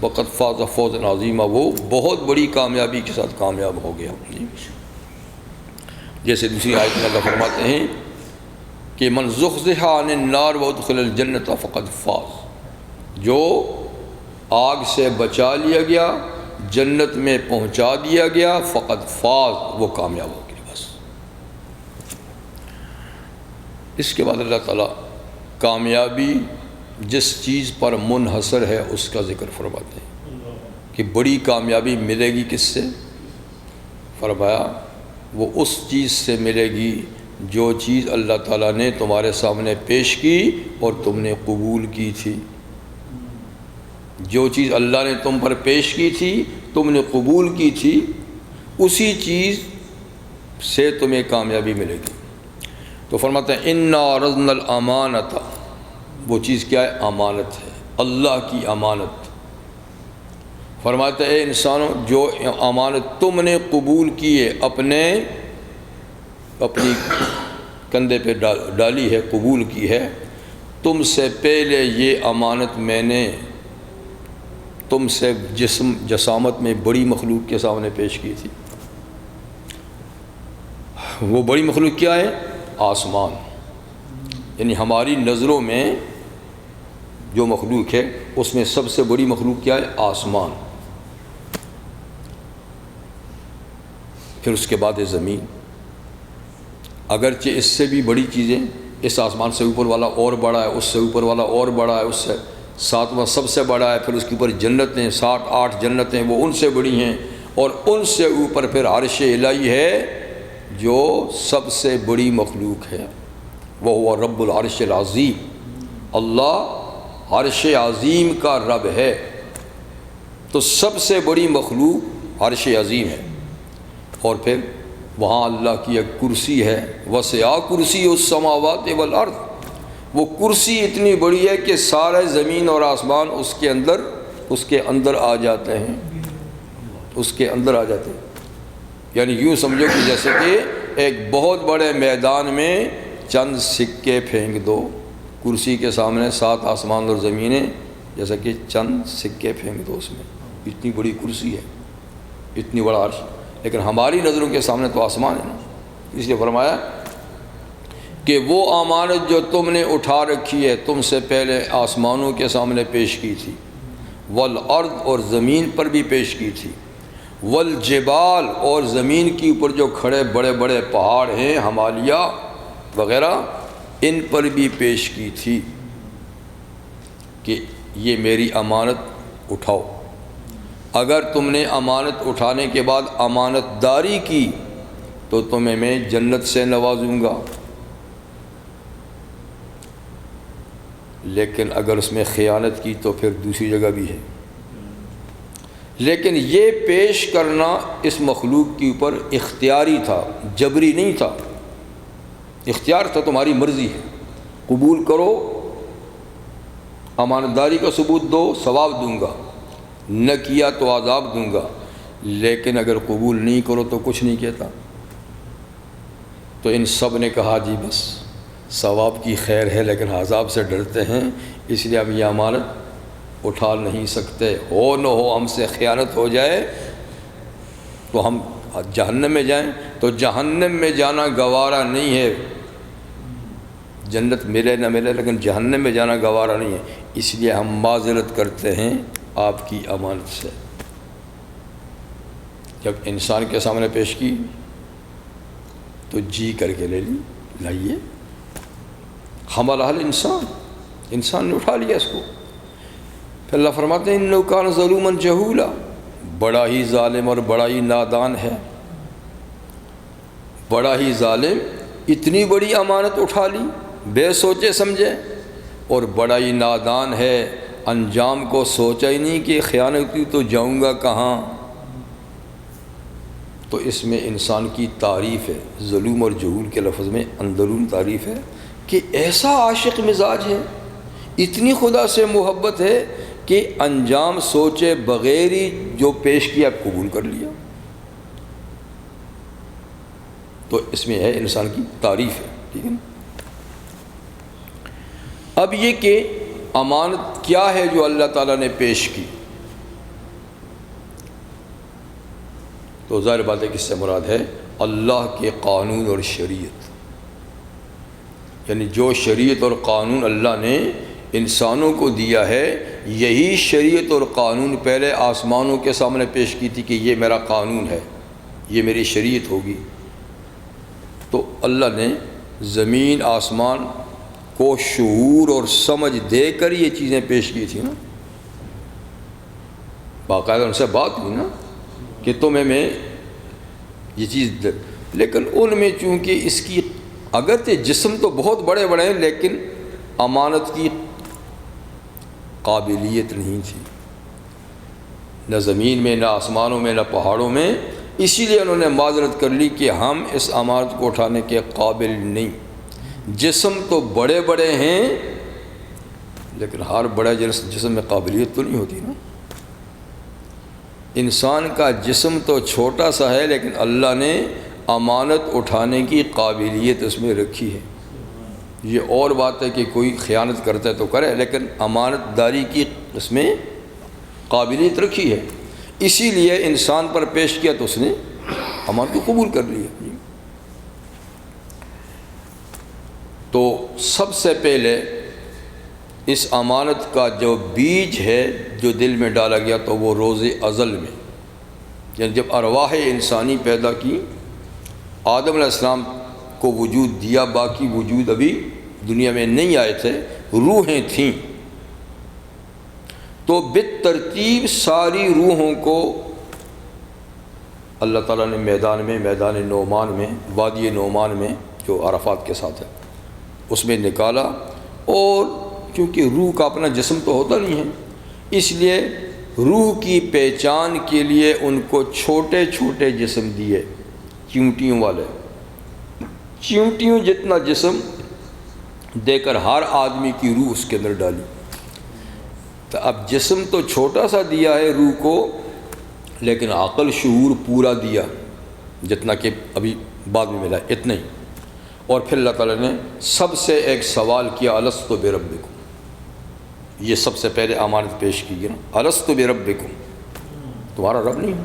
وقت فاز فوز عظیمہ، وہ بہت بڑی کامیابی کے ساتھ کامیاب ہو گیا۔ جیسے دوسری آیت میں اللہ فرماتے ہیں کہ من زحزح عن النار وادخل الجنۃ فقد فاز، جو آگ سے بچا لیا گیا، جنت میں پہنچا دیا گیا، فقد فاز، وہ کامیاب ہو گیا بس۔ اس کے بعد اللہ تعالیٰ کامیابی جس چیز پر منحصر ہے اس کا ذکر فرماتے ہیں کہ بڑی کامیابی ملے گی کس سے؟ فرمایا وہ اس چیز سے ملے گی جو چیز اللہ تعالیٰ نے تمہارے سامنے پیش کی اور تم نے قبول کی تھی۔ جو چیز اللہ نے تم پر پیش کی تھی، تم نے قبول کی تھی، اسی چیز سے تمہیں کامیابی ملے گی۔ تو فرماتے ہیں اِنَّا عَرَضْنَا الْأَمَانَةَ، وہ چیز کیا ہے؟ امانت ہے، اللہ کی امانت۔ فرماتے ہیں اے انسانوں، جو امانت تم نے قبول کی ہے، اپنی کندھے پہ ڈالی ہے، قبول کی ہے، تم سے پہلے یہ امانت میں نے تم سے جسامت میں بڑی مخلوق کے سامنے پیش کی تھی۔ وہ بڑی مخلوق کیا ہے؟ آسمان، یعنی ہماری نظروں میں جو مخلوق ہے اس میں سب سے بڑی مخلوق کیا ہے؟ آسمان۔ پھر اس کے بعد ہے زمین، اگرچہ اس سے بھی بڑی چیزیں، اس آسمان سے اوپر والا اور بڑا ہے، اس سے اوپر والا اور بڑا ہے، اس سے ساتواں سب سے بڑا ہے، پھر اس کے اوپر جنتیں، 7-8 جنتیں، وہ ان سے بڑی ہیں، اور ان سے اوپر پھر عرش الہی ہے جو سب سے بڑی مخلوق ہے، وہ رب العرش العظیم، اللہ عرش عظیم کا رب ہے۔ تو سب سے بڑی مخلوق عرش عظیم ہے، اور پھر وہاں اللہ کی ایک کرسی ہے، وسع کرسی السماوات والارض، وہ کرسی اتنی بڑی ہے کہ سارے زمین اور آسمان اس کے اندر آ جاتے ہیں، اس کے اندر آ جاتے ہیں۔ یعنی یوں سمجھو کہ جیسے کہ ایک بہت بڑے میدان میں چند سکے پھینک دو، کرسی کے سامنے 7 آسمان اور زمینیں، جیسا کہ چند سکے پھینک دو اس میں، اتنی بڑی کرسی ہے، اتنی بڑا عرش، لیکن ہماری نظروں کے سامنے تو آسمان ہے نا۔ اس لیے فرمایا کہ وہ امانت جو تم نے اٹھا رکھی ہے تم سے پہلے آسمانوں کے سامنے پیش کی تھی، والارض، اور زمین پر بھی پیش کی تھی، والجبال، اور زمین کے اوپر جو کھڑے بڑے بڑے پہاڑ ہیں، ہمالیہ وغیرہ، ان پر بھی پیش کی تھی کہ یہ میری امانت اٹھاؤ۔ اگر تم نے امانت اٹھانے کے بعد امانت داری کی تو تمہیں میں جنت سے نوازوں گا، لیکن اگر اس میں خیانت کی تو پھر دوسری جگہ بھی ہے۔ لیکن یہ پیش کرنا اس مخلوق کے اوپر اختیاری تھا، جبری نہیں تھا، اختیار تھا، تمہاری مرضی ہے، قبول کرو، امانت داری کا ثبوت دو، ثواب دوں گا، نہ کیا تو عذاب دوں گا، لیکن اگر قبول نہیں کرو تو کچھ نہیں کہتا۔ تو ان سب نے کہا جی بس ثواب کی خیر ہے لیکن عذاب سے ڈرتے ہیں، اس لیے ہم یہ امانت اٹھا نہیں سکتے، ہو نہ ہو ہم سے خیانت ہو جائے تو ہم جہنم میں جائیں، تو جہنم میں جانا گوارا نہیں ہے، جنت ملے نہ ملے لیکن جہنم میں جانا گوارا نہیں ہے، اس لیے ہم معذرت کرتے ہیں آپ کی امانت سے۔ جب انسان کے سامنے پیش کی تو جی کر کے لے لی، لائیے، حملہ انسان نے اٹھا لیا اس کو۔ پھر اللہ فرماتے ہیں انہ کان ظلوما جہولا، بڑا ہی ظالم اور بڑا ہی نادان ہے، بڑا ہی ظالم اتنی بڑی امانت اٹھا لی بے سوچے سمجھے، اور بڑا ہی نادان ہے انجام کو سوچا ہی نہیں کہ خیانت کی تو جاؤں گا کہاں۔ تو اس میں انسان کی تعریف ہے، ظلم اور جہول کے لفظ میں اندرون تعریف ہے کہ ایسا عاشق مزاج ہے، اتنی خدا سے محبت ہے کہ انجام سوچے بغیر ہی جو پیش کیا قبول کر لیا۔ تو اس میں ہے انسان کی تعریف ہے، ٹھیک ہے نا۔ اب یہ کہ امانت کیا ہے جو اللہ تعالیٰ نے پیش کی، تو ظاہر بات ہے کہ اس سے مراد ہے اللہ کے قانون اور شریعت، یعنی جو شریعت اور قانون اللہ نے انسانوں کو دیا ہے، یہی شریعت اور قانون پہلے آسمانوں کے سامنے پیش کی تھی کہ یہ میرا قانون ہے، یہ میری شریعت ہوگی۔ تو اللہ نے زمین آسمان کو شعور اور سمجھ دے کر یہ چیزیں پیش کی تھیں نا، باقاعدہ ان سے بات ہوئی نا کہ تمہیں میں یہ چیز لیکن ان میں چونکہ اس کی اگرچہ جسم تو بہت بڑے بڑے ہیں لیکن امانت کی قابلیت نہیں تھی، نہ زمین میں، نہ آسمانوں میں، نہ پہاڑوں میں، اسی لیے انہوں نے معذرت کر لی کہ ہم اس امانت کو اٹھانے کے قابل نہیں۔ جسم تو بڑے بڑے ہیں لیکن ہر بڑے جسم میں قابلیت تو نہیں ہوتی نا۔ انسان کا جسم تو چھوٹا سا ہے لیکن اللہ نے امانت اٹھانے کی قابلیت اس میں رکھی ہے۔ یہ اور بات ہے کہ کوئی خیانت کرتا ہے تو کرے، لیکن امانت داری کی اس میں قابلیت رکھی ہے، اسی لیے انسان پر پیش کیا تو اس نے امانت کو قبول کر لیا۔ تو سب سے پہلے اس امانت کا جو بیج ہے جو دل میں ڈالا گیا تو وہ روز ازل میں، یعنی جب ارواح انسانی پیدا کی، آدم علیہ السلام کو وجود دیا، باقی وجود ابھی دنیا میں نہیں آئے تھے، روحیں تھیں، تو بالترتیب ساری روحوں کو اللہ تعالیٰ نے میدان نعمان میں، وادی نعمان میں جو عرفات کے ساتھ ہے اس میں نکالا، اور کیونکہ روح کا اپنا جسم تو ہوتا نہیں ہے، اس لیے روح کی پہچان کے لیے ان کو چھوٹے چھوٹے جسم دیے، چیونٹیوں والے، چیونٹیوں جتنا جسم دے کر ہر آدمی کی روح اس کے اندر ڈالی۔ تو اب جسم تو چھوٹا سا دیا ہے روح کو، لیکن عقل شعور پورا دیا جتنا کہ ابھی بعد میں ملا اتنا ہی۔ اور پھر اللہ تعالیٰ نے سب سے ایک سوال کیا، الستُ بربکم، یہ سب سے پہلے امانت پیش کی گئی نا، الستُ بربکم، تمہارا رب نہیں ہے؟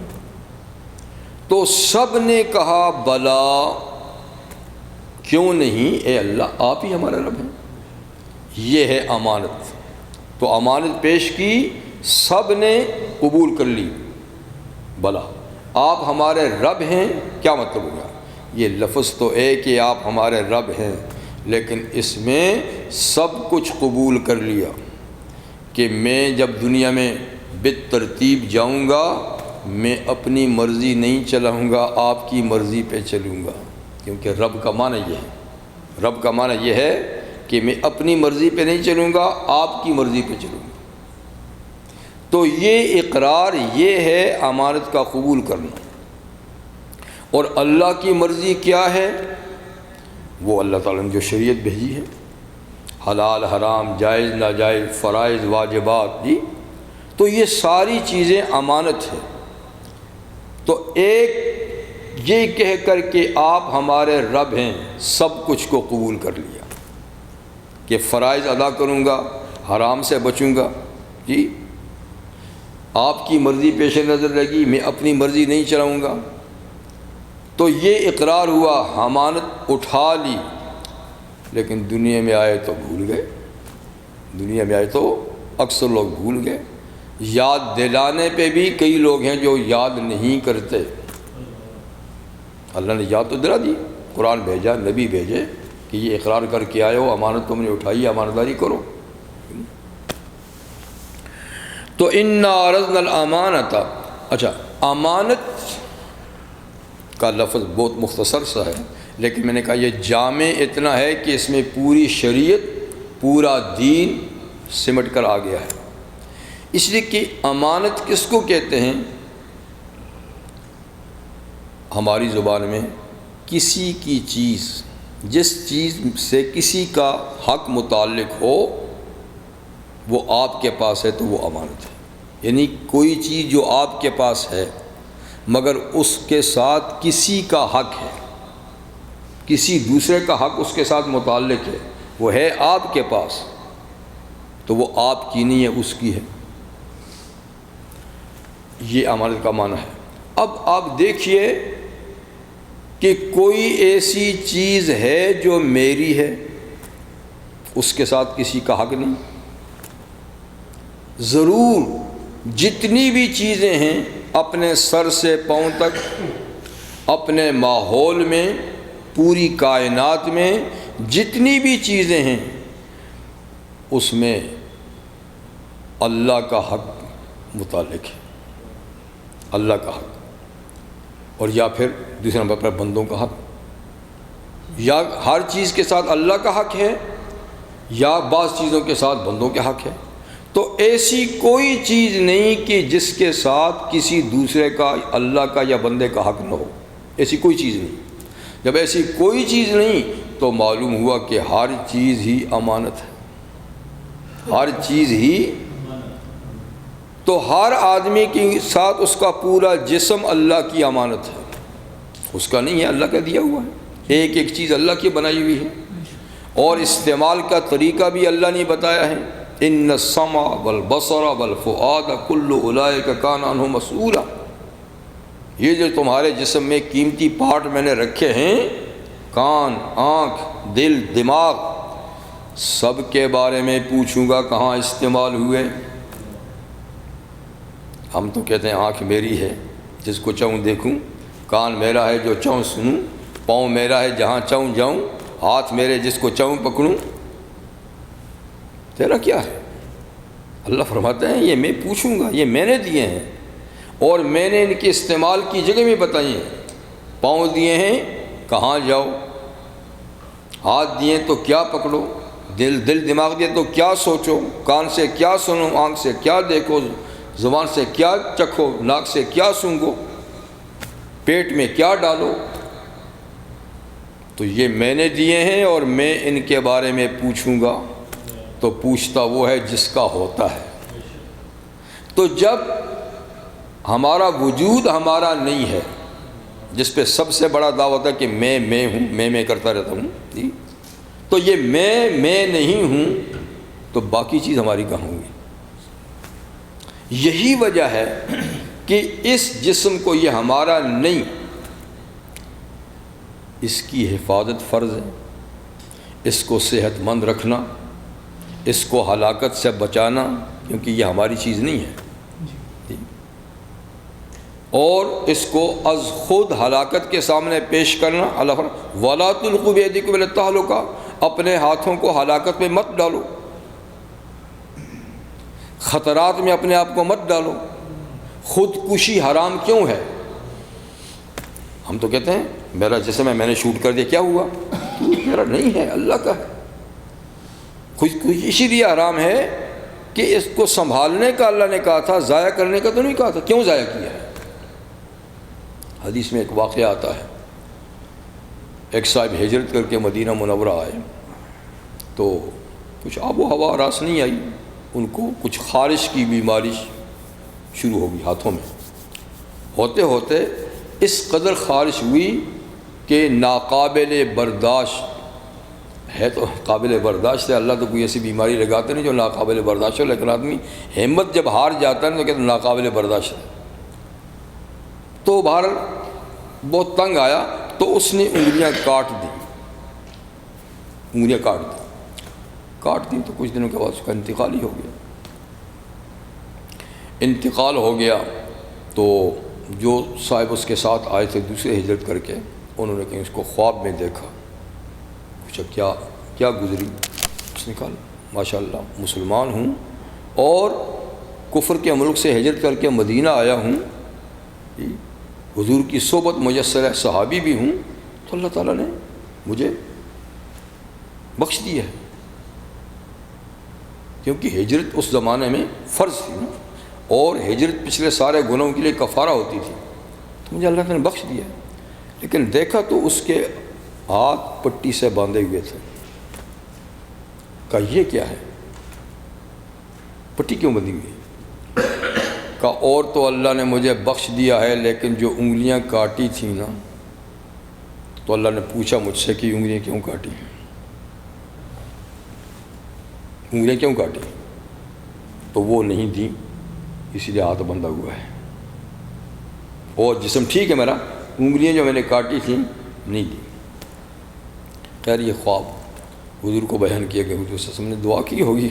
تو سب نے کہا بلا، کیوں نہیں اے اللہ، آپ ہی ہمارا رب ہیں۔ یہ ہے امانت۔ تو امانت پیش کی، سب نے قبول کر لی، بلا آپ ہمارے رب ہیں۔ کیا مطلب ہوا؟ یہ لفظ تو ہے کہ آپ ہمارے رب ہیں، لیکن اس میں سب کچھ قبول کر لیا کہ میں جب دنیا میں بالترتیب جاؤں گا، میں اپنی مرضی نہیں چلاؤں گا، آپ کی مرضی پہ چلوں گا، کیونکہ رب کا معنی یہ ہے، رب کا معنی یہ ہے کہ میں اپنی مرضی پہ نہیں چلوں گا، آپ کی مرضی پہ چلوں گا۔ تو یہ اقرار، یہ ہے امانت کا قبول کرنا۔ اور اللہ کی مرضی کیا ہے؟ وہ اللہ تعالیٰ نے جو شریعت بھیجی ہے، حلال حرام، جائز ناجائز، فرائض واجبات، جی تو یہ ساری چیزیں امانت ہے۔ تو ایک یہ کہہ کر کہ آپ ہمارے رب ہیں، سب کچھ کو قبول کر لیا کہ فرائض ادا کروں گا، حرام سے بچوں گا، جی آپ کی مرضی پیش نظر رہے گی، میں اپنی مرضی نہیں چلاؤں گا۔ تو یہ اقرار ہوا، امانت اٹھا لی، لیکن دنیا میں آئے تو بھول گئے، دنیا میں آئے تو اکثر لوگ بھول گئے۔ یاد دلانے پہ بھی کئی لوگ ہیں جو یاد نہیں کرتے۔ اللہ نے یاد تو دلا دی، قرآن بھیجا، نبی بھیجے کہ یہ اقرار کر کے آئے ہو، امانت تم نے اٹھائی، امانت داری کرو۔ تو اِنَّا عَرَضْنَا الْأَمَانَةَ، اچھا امانت کا لفظ بہت مختصر سا ہے، لیکن میں نے کہا یہ جامع اتنا ہے کہ اس میں پوری شریعت، پورا دین سمٹ کر آ گیا ہے۔ اس لیے کہ امانت کس کو کہتے ہیں؟ ہماری زبان میں کسی کی چیز، جس چیز سے کسی کا حق متعلق ہو وہ آپ کے پاس ہے تو وہ امانت ہے۔ یعنی کوئی چیز جو آپ کے پاس ہے مگر اس کے ساتھ کسی کا حق ہے، کسی دوسرے کا حق اس کے ساتھ متعلق ہے، وہ ہے آپ کے پاس تو وہ آپ کی نہیں ہے، اس کی ہے۔ یہ امانت کا معنی ہے۔ اب آپ دیکھیے کہ کوئی ایسی چیز ہے جو میری ہے، اس کے ساتھ کسی کا حق نہیں۔ ضرور جتنی بھی چیزیں ہیں اپنے سر سے پاؤں تک، اپنے ماحول میں، پوری کائنات میں جتنی بھی چیزیں ہیں اس میں اللہ کا حق متعلق ہے، اللہ کا حق، اور یا پھر دوسرے نمبر پر بندوں کا حق۔ یا ہر چیز کے ساتھ اللہ کا حق ہے یا بعض چیزوں کے ساتھ بندوں کے حق ہے۔ تو ایسی کوئی چیز نہیں کہ جس کے ساتھ کسی دوسرے کا، اللہ کا یا بندے کا حق نہ ہو، ایسی کوئی چیز نہیں۔ جب ایسی کوئی چیز نہیں تو معلوم ہوا کہ ہر چیز ہی امانت ہے، ہر چیز ہی۔ تو ہر آدمی کے ساتھ اس کا پورا جسم اللہ کی امانت ہے، اس کا نہیں ہے، اللہ کا دیا ہوا ہے۔ ایک ایک چیز اللہ کی بنائی ہوئی ہے، اور استعمال کا طریقہ بھی اللہ نے بتایا ہے۔ ان السمع والبصر والفؤاد کل اولئک کان عنہ مسئولا۔ یہ جو تمہارے جسم میں قیمتی پارٹ میں نے رکھے ہیں، کان، آنکھ، دل، دماغ، سب کے بارے میں پوچھوں گا کہاں استعمال ہوئے۔ ہم تو کہتے ہیں آنکھ میری ہے، جس کو چاہوں دیکھوں، کان میرا ہے جو چاہوں سنوں، پاؤں میرا ہے جہاں چاہوں جاؤں، ہاتھ میرے جس کو چاہوں پکڑوں۔ تیرا کیا ہے؟ اللہ فرماتے ہیں یہ میں پوچھوں گا، یہ میں نے دیے ہیں، اور میں نے ان کے استعمال کی جگہ بھی بتائی ہیں۔ پاؤں دیے ہیں کہاں جاؤ، ہاتھ دیے تو کیا پکڑو، دل دماغ دیے تو کیا سوچو، کان سے کیا سنو، آنکھ سے کیا دیکھو، زبان سے کیا چکھو، ناک سے کیا سونگھو، پیٹ میں کیا ڈالو۔ تو یہ میں نے دیے ہیں اور میں ان کے بارے میں پوچھوں گا۔ تو پوچھتا وہ ہے جس کا ہوتا ہے۔ تو جب ہمارا وجود ہمارا نہیں ہے، جس پہ سب سے بڑا دعوت ہے کہ میں ہوں، میں کرتا رہتا ہوں، تو یہ میں نہیں ہوں تو باقی چیز ہماری کہاں ہوگی؟ یہی وجہ ہے کہ اس جسم کو یہ ہمارا نہیں، اس کی حفاظت فرض ہے، اس کو صحت مند رکھنا، اس کو ہلاکت سے بچانا، کیونکہ یہ ہماری چیز نہیں ہے، اور اس کو از خود ہلاکت کے سامنے پیش کرنا۔ اللہ فرماتا ہے وَلَا تُلْقُوا بِأَيْدِيكُمْ إِلَى التَّهْلُكَةِ، اپنے ہاتھوں کو ہلاکت میں مت ڈالو، خطرات میں اپنے آپ کو مت ڈالو۔ خودکشی حرام کیوں ہے؟ ہم تو کہتے ہیں میرا جسم ہے، میں نے شوٹ کر دیا، کیا ہوا؟ میرا نہیں ہے، اللہ کا ہے۔ خودکشی اسی لیے حرام ہے کہ اس کو سنبھالنے کا اللہ نے کہا تھا، ضائع کرنے کا تو نہیں کہا تھا۔ کیوں ضائع کیا ہے؟ حدیث میں ایک واقعہ آتا ہے، ایک صاحب ہجرت کر کے مدینہ منورہ آئے تو کچھ آب و ہوا راس نہیں آئی، ان کو کچھ خارش کی بیماری شروع ہو گئی ہاتھوں میں۔ ہوتے ہوتے اس قدر خارش ہوئی کہ ناقابل برداشت ہے، تو قابل برداشت ہے، اللہ تو کوئی ایسی بیماری لگاتے نہیں جو ناقابل برداشت ہو، لیکن آدمی ہمت جب ہار جاتا ہے تو کہتے ہیں ناقابل برداشت ہے۔ تو بہر بہت تنگ آیا تو اس نے انگلیاں کاٹ دی، انگلیاں کاٹ دی تو کچھ دنوں کے بعد اس کا انتقال ہی ہو گیا۔ انتقال ہو گیا تو جو صاحب اس کے ساتھ آئے تھے دوسرے ہجرت کر کے، انہوں نے کہیں اس کو خواب میں دیکھا، پوچھا کیا گزری؟ اس نے کہا ماشاءاللہ مسلمان ہوں اور کفر کے ملک سے ہجرت کر کے مدینہ آیا ہوں، حضور کی صحبت میسر ہے، صحابی بھی ہوں، تو اللہ تعالیٰ نے مجھے بخش دیا ہے، کیونکہ ہجرت اس زمانے میں فرض تھی نا، اور ہجرت پچھلے سارے گناہوں کے لیے کفارہ ہوتی تھی، تو مجھے اللہ نے بخش دیا ہے۔ لیکن دیکھا تو اس کے ہاتھ پٹی سے باندھے ہوئے تھے، کہا یہ کیا ہے، پٹی کیوں بندھی ہوئی ہے؟ کہا اور تو اللہ نے مجھے بخش دیا ہے، لیکن جو انگلیاں کاٹی تھیں نا، تو اللہ نے پوچھا مجھ سے کہ انگلیاں کیوں کاٹی، انگلیاں کیوں کاٹی؟ تو وہ نہیں دیں، اسی لیے ہاتھ بندھا ہوا ہے، اور جسم ٹھیک ہے میرا، انگلیاں جو میں نے کاٹی تھیں نہیں دی۔ خیر یہ خواب حضور کو بیان کیا کہ حضور صلی اللہ علیہ وسلم نے دعا کی ہوگی،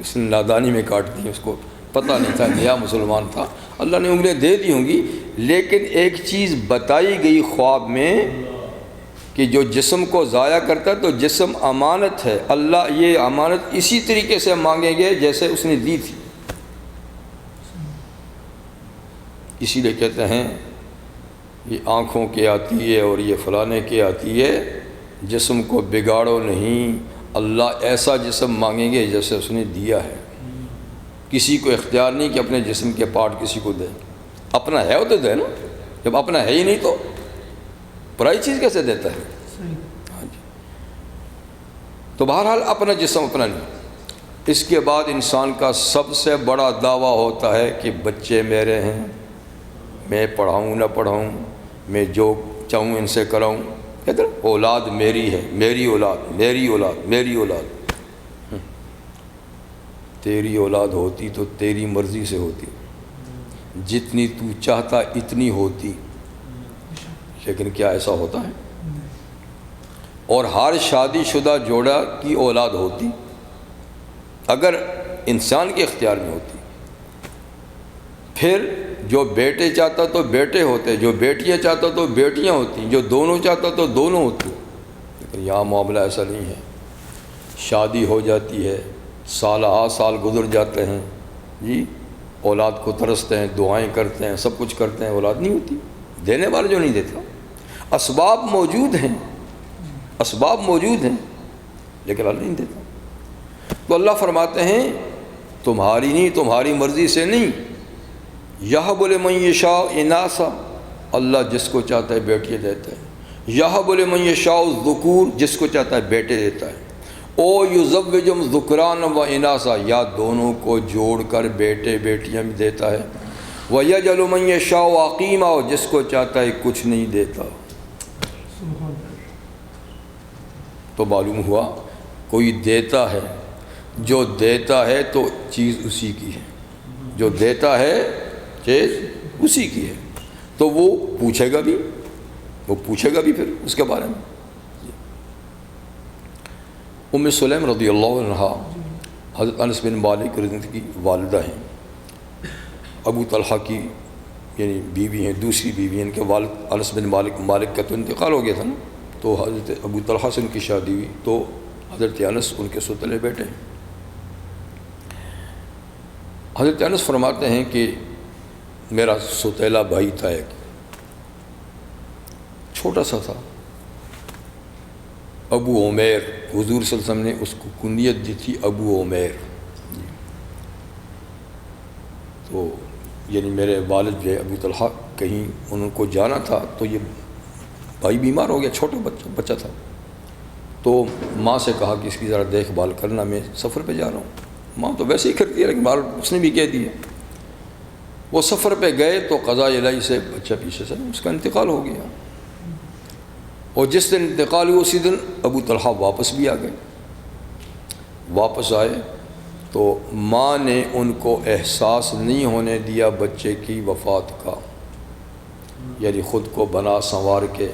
اس نے نادانی میں کاٹ دی، اس کو پتہ نہیں تھا، نیا مسلمان تھا، اللہ نے انگلیاں دے دی ہوں گی، لیکن ایک چیز بتائی گئی خواب میں کہ جو جسم کو ضائع کرتا ہے تو جسم امانت ہے، اللہ یہ امانت اسی طریقے سے مانگیں گے جیسے اس نے دی تھی۔ اسی لیے کہتے ہیں یہ آنکھوں کے آتی ہے اور یہ فلانے کے آتی ہے، جسم کو بگاڑو نہیں، اللہ ایسا جسم مانگیں گے جیسے اس نے دیا ہے۔ کسی کو اختیار نہیں کہ اپنے جسم کے پارٹ کسی کو دے، اپنا ہے وہ تو دے نا، جب اپنا ہے ہی نہیں تو پرائی چیز کیسے دیتا ہے؟ ہاں جی، تو بہرحال اپنا جسم اپنا نہیں۔ اس کے بعد انسان کا سب سے بڑا دعویٰ ہوتا ہے کہ بچے میرے ہیں، میں پڑھاؤں نہ پڑھاؤں، میں جو چاہوں ان سے کراؤں، کہتے ہیں اولاد میری ہے، میری اولاد، میری اولاد، میری اولاد۔ تیری اولاد ہوتی تو تیری مرضی سے ہوتی، جتنی تو چاہتا اتنی ہوتی، لیکن کیا ایسا ہوتا ہے؟ اور ہر شادی شدہ جوڑا کی اولاد ہوتی اگر انسان کے اختیار میں ہوتی، پھر جو بیٹے چاہتا تو بیٹے ہوتے، جو بیٹیاں چاہتا تو بیٹیاں ہوتی، جو دونوں چاہتا تو دونوں ہوتی، لیکن یہاں معاملہ ایسا نہیں ہے۔ شادی ہو جاتی ہے، سالہ سال گزر جاتے ہیں، جی اولاد کو ترستے ہیں، دعائیں کرتے ہیں، سب کچھ کرتے ہیں، اولاد نہیں ہوتی، دینے والا جو نہیں دیتا۔ اسباب موجود ہیں، اسباب موجود ہیں، لیکن اللہ نہیں دیتا۔ تو اللہ فرماتے ہیں تمہاری نہیں، تمہاری مرضی سے نہیں، یہب لمن یشاء اناثا، اللہ جس کو چاہتا ہے بیٹیاں دیتا ہے، یہب لمن یشاء الذکور، جس کو چاہتا ہے بیٹے دیتا ہے، او یزوجہم ذکرانا و اناثا، یا دونوں کو جوڑ کر بیٹے بیٹیاں بھی دیتا ہے، ویجعل من یشاء عقیما، اور جس کو چاہتا ہے کچھ نہیں دیتا۔ تو معلوم ہوا کوئی دیتا ہے، جو دیتا ہے تو چیز اسی کی ہے، جو دیتا ہے چیز اسی کی ہے، تو وہ پوچھے گا بھی، وہ پوچھے گا بھی پھر اس کے بارے میں۔ ام سلیم رضی اللہ عنہ حضرت انس بن مالک رضی اللہ عنہ کی والدہ ہیں، ابو طلحہ کی یعنی بیوی ہیں، دوسری بیوی ہیں، ان کے والد انس بن مالک کا تو انتقال ہو گیا تھا نا، تو حضرت ابو طلحہ سے ان کی شادی ہوئی، تو حضرت انس ان کے سوتلے بیٹے ہیں۔ حضرت انس فرماتے ہیں کہ میرا سوتیلا بھائی تھا، ایک چھوٹا سا تھا، ابو عمیر، حضور صلی اللہ علیہ وسلم نے اس کو کنیت دی تھی ابو عمیر، تو یعنی میرے والد جو ہے ابو طلحہ کہیں ان کو جانا تھا، تو یہ بھائی بیمار ہو گیا، چھوٹا بچہ تھا، تو ماں سے کہا کہ اس کی ذرا دیکھ بھال کرنا، میں سفر پہ جا رہا ہوں۔ ماں تو ویسے ہی کرتی ہے، لیکن بار اس نے بھی کہہ دیا۔ وہ سفر پہ گئے تو قضاء الہی سے بچہ پیچھے سے اس کا انتقال ہو گیا، اور جس دن انتقال ہوئی اسی دن ابو طلحہ واپس بھی آ گئے۔ واپس آئے تو ماں نے ان کو احساس نہیں ہونے دیا بچے کی وفات کا، یعنی خود کو بنا سنوار کے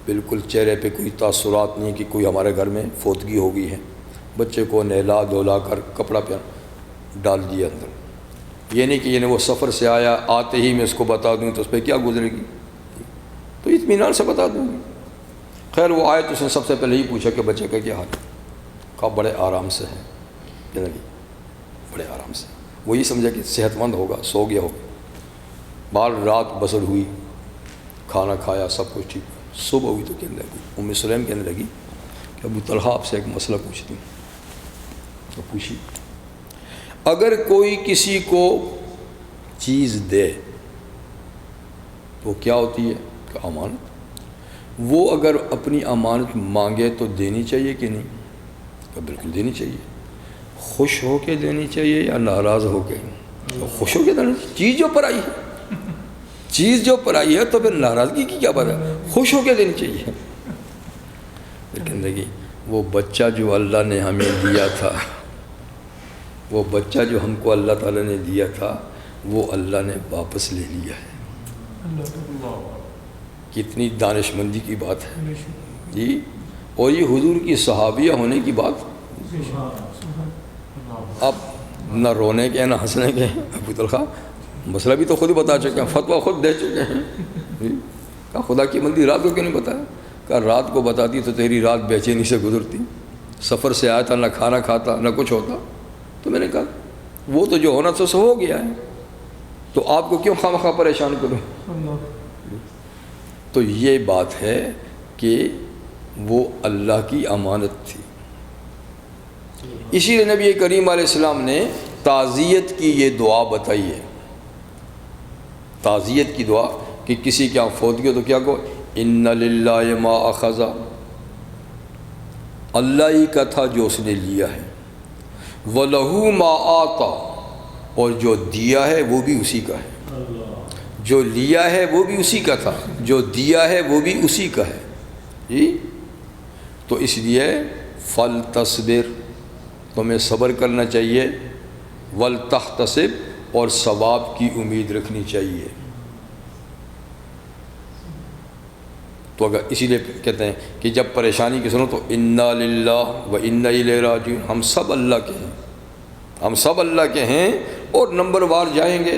بالکل چہرے پہ کوئی تاثرات نہیں کہ کوئی ہمارے گھر میں فوتگی ہو گئی ہے، بچے کو نہلا دھلا کر کپڑا پہن ڈال دیا اندر، یہ نہیں کہ یعنی وہ سفر سے آیا آتے ہی میں اس کو بتا دوں تو اس پہ کیا گزرے گی، تو اطمینان سے بتا دوں گی۔ خیر وہ آئے تو اس نے سب سے پہلے ہی پوچھا کہ بچے کا کیا حال ہے، کہا بڑے آرام سے ہے، جنابی بڑے آرام سے، وہ یہ سمجھا کہ صحت مند ہوگا، سو گیا ہوگا۔ بار رات بسر ہوئی، کھانا کھایا، سب کچھ ٹھیک. صبح ہوئی تو کہنے لگی، ام سلیم کہنے لگی کہ ابو طلحہ آپ سے ایک مسئلہ پوچھتی ہوں. تو پوچھی. اگر کوئی کسی کو چیز دے تو کیا ہوتی ہے کہ امانت. وہ اگر اپنی امانت مانگے تو دینی چاہیے کہ نہیں؟ کہ بالکل دینی چاہیے. خوش ہو کے دینی چاہیے یا ناراض ہو کے؟ خوش ہو کے دینی چاہیے. چیز جو پرائی ہے، چیز جو پرائی ہے تو پھر ناراضگی کی کیا بات ہے؟ خوش ہو کے دینی چاہیے. لیکن دیکھیے وہ بچہ جو اللہ نے ہمیں دیا تھا، وہ بچہ جو ہم کو اللہ تعالیٰ نے دیا تھا، وہ اللہ نے واپس لے لیا ہے. کتنی دانش مندی کی بات ہے جی. اور یہ حضور کی صحابیہ ہونے کی بات. اب نہ رونے کے نہ ہنسنے کے. ابو طلحہ مسئلہ بھی تو خود بتا چکے ہیں، فتویٰ خود دے چکے ہیں جی. کہا خدا کی بندی رات کو کیوں نہیں بتایا؟ کہا رات کو بتاتی تو تیری رات بے چینی سے گزرتی، سفر سے آیا تھا، نہ کھانا کھاتا نہ کچھ ہوتا. تو میں نے کہا وہ تو جو ہونا تھا سو ہو گیا ہے، تو آپ کو کیوں خواہ مخواہ پریشان کروں؟ تو یہ بات ہے کہ وہ اللہ کی امانت تھی. اسی لیے نبی کریم علیہ السلام نے تعزیت کی یہ دعا بتائی ہے. تعزیت کی دعا کہ کسی کے یہاں فوت گیا تو کیا کہو؟ ان للہ ما اخذ، اللہ ہی کا تھا جو اس نے لیا ہے. وَلَهُ مَا آتا، اور جو دیا ہے وہ بھی اسی کا ہے. جو لیا ہے وہ بھی اسی کا تھا، جو دیا ہے وہ بھی اسی کا ہے جی. تو اس لیے فَلْتَصْبِرْ، تمہیں صبر کرنا چاہیے. وَلْتَحْتَسِبْ، اور ثواب کی امید رکھنی چاہیے. تو اگر اسی لیے کہتے ہیں کہ جب پریشانی کی سنو تو اِنَّا لِلَّهِ وَإِنَّا إِلَيْهِ راجعون. ہم سب اللہ کے ہیں، ہم سب اللہ کے ہیں اور نمبر وار جائیں گے،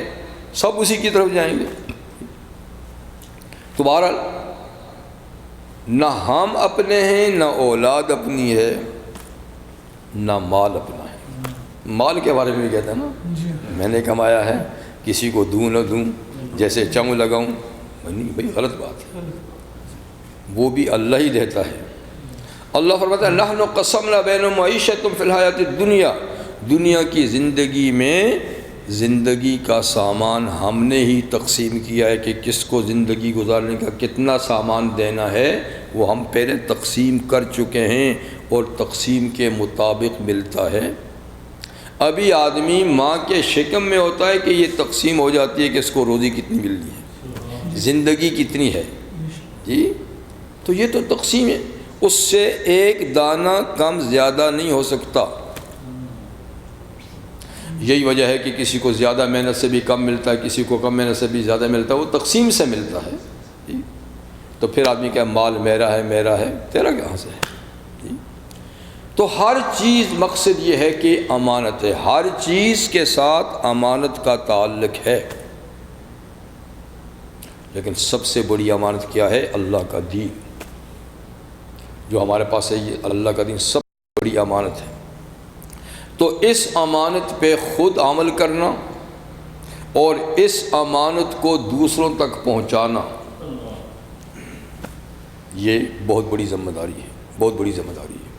سب اسی کی طرف جائیں گے. تو بہرحال نہ ہم اپنے ہیں، نہ اولاد اپنی ہے، نہ مال اپنا ہے. مال کے بارے میں بھی کہتے ہیں نا، میں نے کمایا ہے کسی کو دوں نہ دوں، جیسے چنگ لگاؤں. نہیں بھائی، غلط بات ہے. وہ بھی اللہ ہی دیتا ہے. اللہ فرماتا ہے نحن قسمنا بینہم معیشتہم فی الحیاۃ الدنیا، دنیا کی زندگی میں زندگی کا سامان ہم نے ہی تقسیم کیا ہے کہ کس کو زندگی گزارنے کا کتنا سامان دینا ہے، وہ ہم پہلے تقسیم کر چکے ہیں اور تقسیم کے مطابق ملتا ہے. ابھی آدمی ماں کے شکم میں ہوتا ہے کہ یہ تقسیم ہو جاتی ہے کہ اس کو روزی کتنی ملنی ہے، زندگی کتنی ہے جی. تو یہ تو تقسیم ہے، اس سے ایک دانہ کم زیادہ نہیں ہو سکتا. یہی وجہ ہے کہ کسی کو زیادہ محنت سے بھی کم ملتا ہے، کسی کو کم محنت سے بھی زیادہ ملتا ہے، وہ تقسیم سے ملتا ہے جی. تو پھر آدمی کہے مال میرا ہے، میرا ہے، تیرا کہاں سے ہے جی. تو ہر چیز مقصد یہ ہے کہ امانت ہے، ہر چیز کے ساتھ امانت کا تعلق ہے. لیکن سب سے بڑی امانت کیا ہے؟ اللہ کا دین جو ہمارے پاس ہے. یہ اللہ کا دین سب سے بڑی امانت ہے. تو اس امانت پہ خود عمل کرنا اور اس امانت کو دوسروں تک پہنچانا، یہ بہت بڑی ذمہ داری ہے، بہت بڑی ذمہ داری ہے.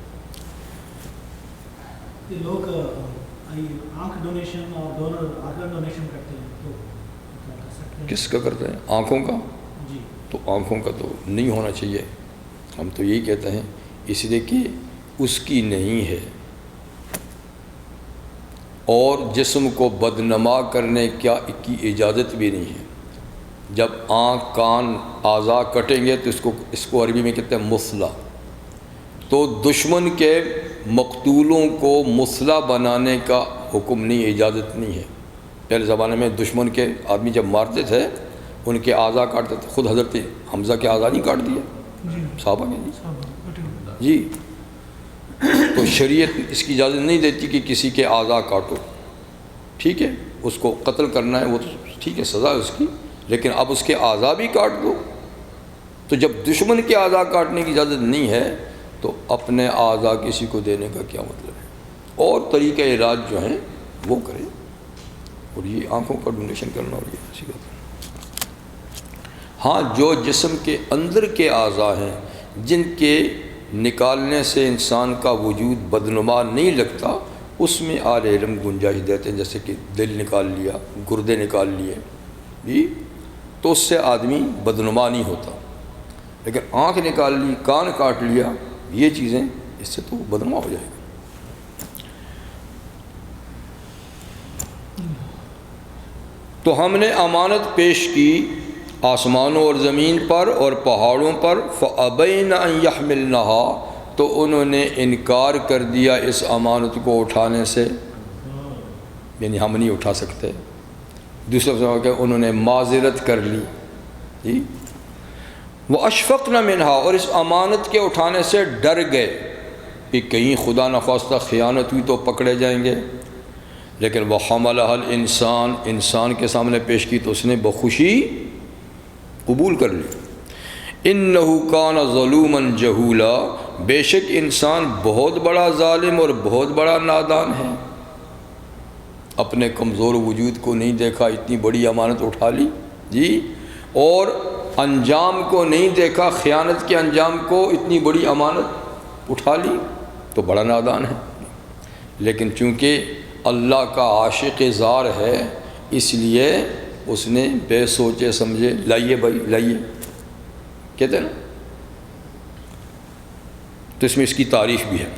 لوگ آنکھ ڈونیشن اور ڈونر آرگن ڈونیشن کرتے ہیں تو کر سکتے ہیں؟ کس کا کرتے ہیں؟ آنکھوں کا؟ جی. تو آنکھوں کا تو نہیں ہونا چاہیے. ہم تو یہی کہتے ہیں اس لیے کہ اس کی نہیں ہے، اور جسم کو بدنما کرنے کی اجازت بھی نہیں ہے. جب آنکھ کان اعضاء کٹیں گے تو اس کو عربی میں کہتے ہیں مثلا. تو دشمن کے مقتولوں کو مثلا بنانے کا حکم نہیں، اجازت نہیں ہے. پہلے زمانے میں دشمن کے آدمی جب مارتے تھے ان کے اعضاء کاٹتے تھے. خود حضرت حمزہ کے اعضاء نہیں کاٹ دیے صحابہ نے جی. تو شریعت اس کی اجازت نہیں دیتی کہ کسی کے اعضاء کاٹو. ٹھیک ہے، اس کو قتل کرنا ہے وہ تو ٹھیک ہے، سزا ہے اس کی، لیکن اب اس کے اعضاء بھی کاٹ دو. تو جب دشمن کے اعضاء کاٹنے کی اجازت نہیں ہے تو اپنے اعضاء کسی کو دینے کا کیا مطلب ہے؟ اور طریقہ علاج جو ہیں وہ کریں. اور یہ آنکھوں کا ڈونیشن کرنا اور یہ اچھی بات ہے. ہاں جو جسم کے اندر کے اعضاء ہیں جن کے نکالنے سے انسان کا وجود بدنما نہیں لگتا، اس میں اہل علم گنجائش دیتے ہیں، جیسے کہ دل نکال لیا، گردے نکال لیے جی، تو اس سے آدمی بدنما نہیں ہوتا، لیکن آنکھ نکال لی، کان کاٹ لیا، یہ چیزیں اس سے تو بدنما ہو جائے گا۔ تو ہم نے امانت پیش کی آسمانوں اور زمین پر اور پہاڑوں پر، فَأَبَيْنَ أَن يَحْمِلْنَهَا، تو انہوں نے انکار کر دیا اس امانت کو اٹھانے سے، یعنی ہم نہیں اٹھا سکتے۔ دوسرا لفظ کہ انہوں نے معذرت کر لی جی، وَأَشْفَقْنَ مِنْهَا، اور اس امانت کے اٹھانے سے ڈر گئے کہ کہیں خدا نخواستہ خیانت ہوئی تو پکڑے جائیں گے، لیکن وَحَمَلَهَا الْإِنسان، انسان کے سامنے پیش کی تو اس نے بخوشی قبول کر لی۔ إِنَّهُ كَانَ ظَلُومًا جَهُولًا، بے شک انسان بہت بڑا ظالم اور بہت بڑا نادان ہے، اپنے کمزور وجود کو نہیں دیکھا، اتنی بڑی امانت اٹھا لی جی، اور انجام کو نہیں دیکھا، خیانت کے انجام کو، اتنی بڑی امانت اٹھا لی تو بڑا نادان ہے۔ لیکن چونکہ اللہ کا عاشق زار ہے، اس لیے اس نے بے سوچے سمجھے لائیے بھائی لائیے کہتے ہیں نا، تو اس میں اس کی تعریف بھی ہے۔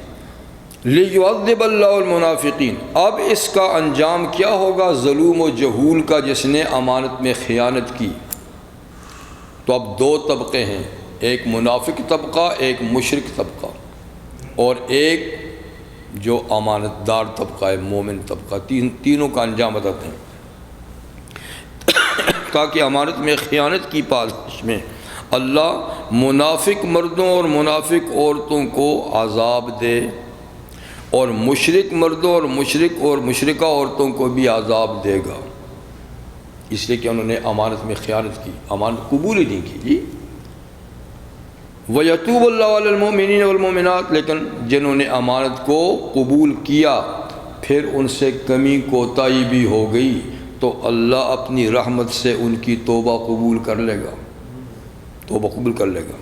لِيُعَذِّبَ اللَّهُ الْمُنَافِقِينَ، اب اس کا انجام کیا ہوگا ظلوم و جہول کا جس نے امانت میں خیانت کی؟ تو اب دو طبقے ہیں، ایک منافق طبقہ، ایک مشرک طبقہ، اور ایک جو امانت دار طبقہ ہے، مومن طبقہ، تینوں کا انجام بتاتے ہیں تاکہ امانت میں خیانت کی پالش میں اللہ منافق مردوں اور منافق عورتوں کو عذاب دے، اور مشرک مردوں اور مشرکہ عورتوں کو بھی عذاب دے گا، اس لیے کہ انہوں نے امانت میں خیانت کی، امانت قبول ہی نہیں کی جی۔ وَيَتُوبُ اللَّهُ عَلَى الْمُؤْمِنِينَ وَالْمُؤْمِنَاتِ، لیکن جنہوں نے امانت کو قبول کیا پھر ان سے کمی کوتاہی بھی ہو گئی تو اللہ اپنی رحمت سے ان کی توبہ قبول کر لے گا، توبہ قبول کر لے گا۔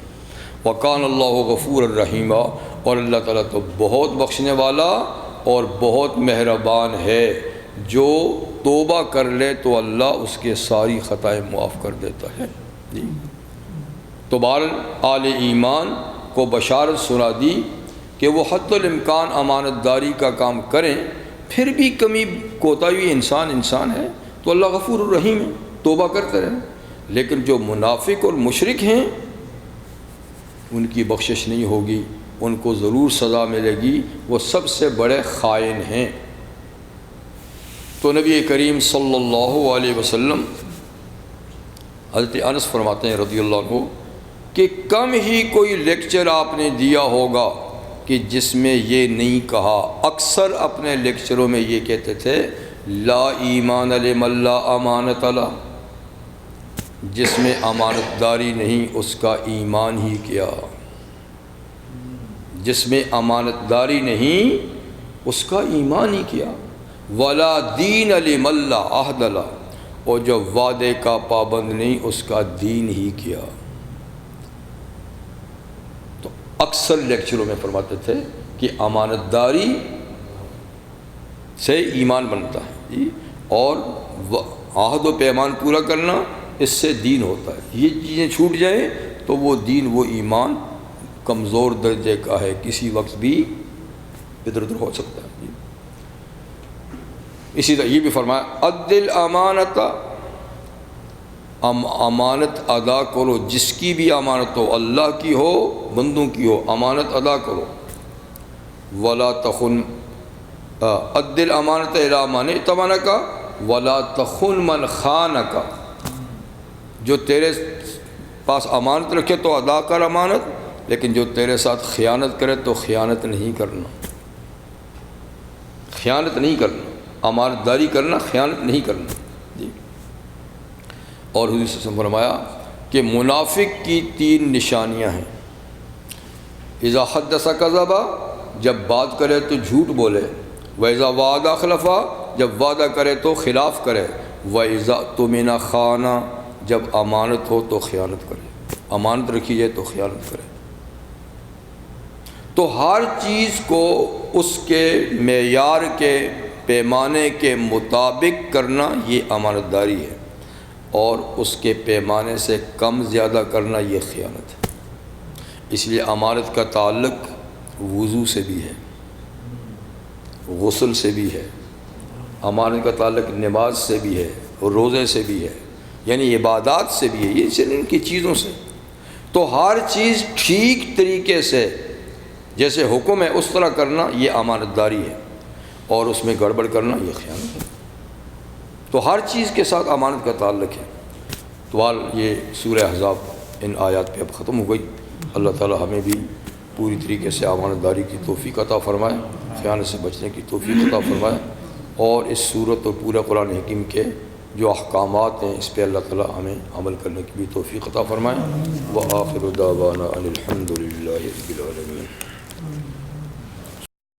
وَكَانَ اللَّهُ غَفُورًا رَحِيمًا، اور اللہ تعالیٰ تو بہت بخشنے والا اور بہت مہربان ہے، جو توبہ کر لے تو اللہ اس کے ساری خطائیں معاف کر دیتا ہے جی۔ تو بہرحال آل ایمان کو بشارت سنا دی کہ وہ حتی الامکان امانت داری کا کام کریں، پھر بھی کمی کوتاہی انسان ہے تو اللہ غفور الرحیم ہے، توبہ کرتے رہیں، لیکن جو منافق اور مشرک ہیں ان کی بخشش نہیں ہوگی، ان کو ضرور سزا ملے گی، وہ سب سے بڑے خائن ہیں۔ تو نبی کریم صلی اللہ علیہ وسلم حضرت انس فرماتے ہیں رضی اللہ عنہ کہ کم ہی کوئی لیکچر آپ نے دیا ہوگا کہ جس میں یہ نہیں کہا، اکثر اپنے لیکچروں میں یہ کہتے تھے لا ایمان لمن لا امانت له، جس میں امانت داری نہیں اس کا ایمان ہی کیا، جس میں امانت داری نہیں اس کا ایمان ہی کیا، ولا دین لمن لا عہد له، اور جو وعدے کا پابند نہیں اس کا دین ہی کیا۔ تو اکثر لیکچروں میں فرماتے تھے کہ امانت داری سے ایمان بنتا ہے جی، اور عہد و پیمان پورا کرنا اس سے دین ہوتا ہے۔ یہ چیزیں چھوٹ جائیں تو وہ دین وہ ایمان کمزور درجے کا ہے، کسی وقت بھی ادھر ادھر ہو سکتا ہے جی۔ اسی طرح یہ بھی فرمایا عدل امانت، امانت ادا کرو، جس کی بھی امانت ہو، اللہ کی ہو بندوں کی ہو، امانت ادا کرو۔ ولا تخن، عدل امانت الی من ائتمنک ولا تخن من خانک، جو تیرے پاس امانت رکھے تو ادا کر امانت، لیکن جو تیرے ساتھ خیانت کرے تو خیانت نہیں کرنا، خیانت نہیں کرنا، امانت داری کرنا، خیانت نہیں کرنا جی۔ اور حضور صلی اللہ علیہ وسلم فرمایا کہ منافق کی 3 نشانیاں ہیں، اذا حدث کذب، جب بات کرے تو جھوٹ بولے، واذا وعد اخلف، جب وعدہ کرے تو خلاف کرے، واذا اؤتمن خان، جب امانت ہو تو خیانت کرے، امانت رکھی جائے تو خیانت کرے۔ تو ہر چیز کو اس کے معیار کے پیمانے کے مطابق کرنا یہ امانت داری ہے، اور اس کے پیمانے سے کم زیادہ کرنا یہ خیانت ہے۔ اس لیے امانت کا تعلق وضو سے بھی ہے، غسل سے بھی ہے، امانت کا تعلق نماز سے بھی ہے، روزے سے بھی ہے، یعنی عبادات سے بھی ہے، یہ ان کی چیزوں سے۔ تو ہر چیز ٹھیک طریقے سے جیسے حکم ہے اس طرح کرنا یہ امانت داری ہے، اور اس میں گڑبڑ کرنا یہ خیانت ہے۔ تو ہر چیز کے ساتھ امانت کا تعلق ہے۔ تو یہ سورہ احزاب ان آیات پہ اب ختم ہو گئی۔ اللہ تعالی ہمیں بھی پوری طریقے سے امانت داری کی توفیق عطا فرمائے، خیانت سے بچنے کی توفیق عطا فرمائے، اور اس صورت اور پورا قرآن حکیم کے جو احکامات ہیں اس پہ اللہ تعالی ہمیں عمل کرنے کی بھی توفیق عطا فرمائے۔ وآخر دعوانا ان الحمد للہ رب العالمین۔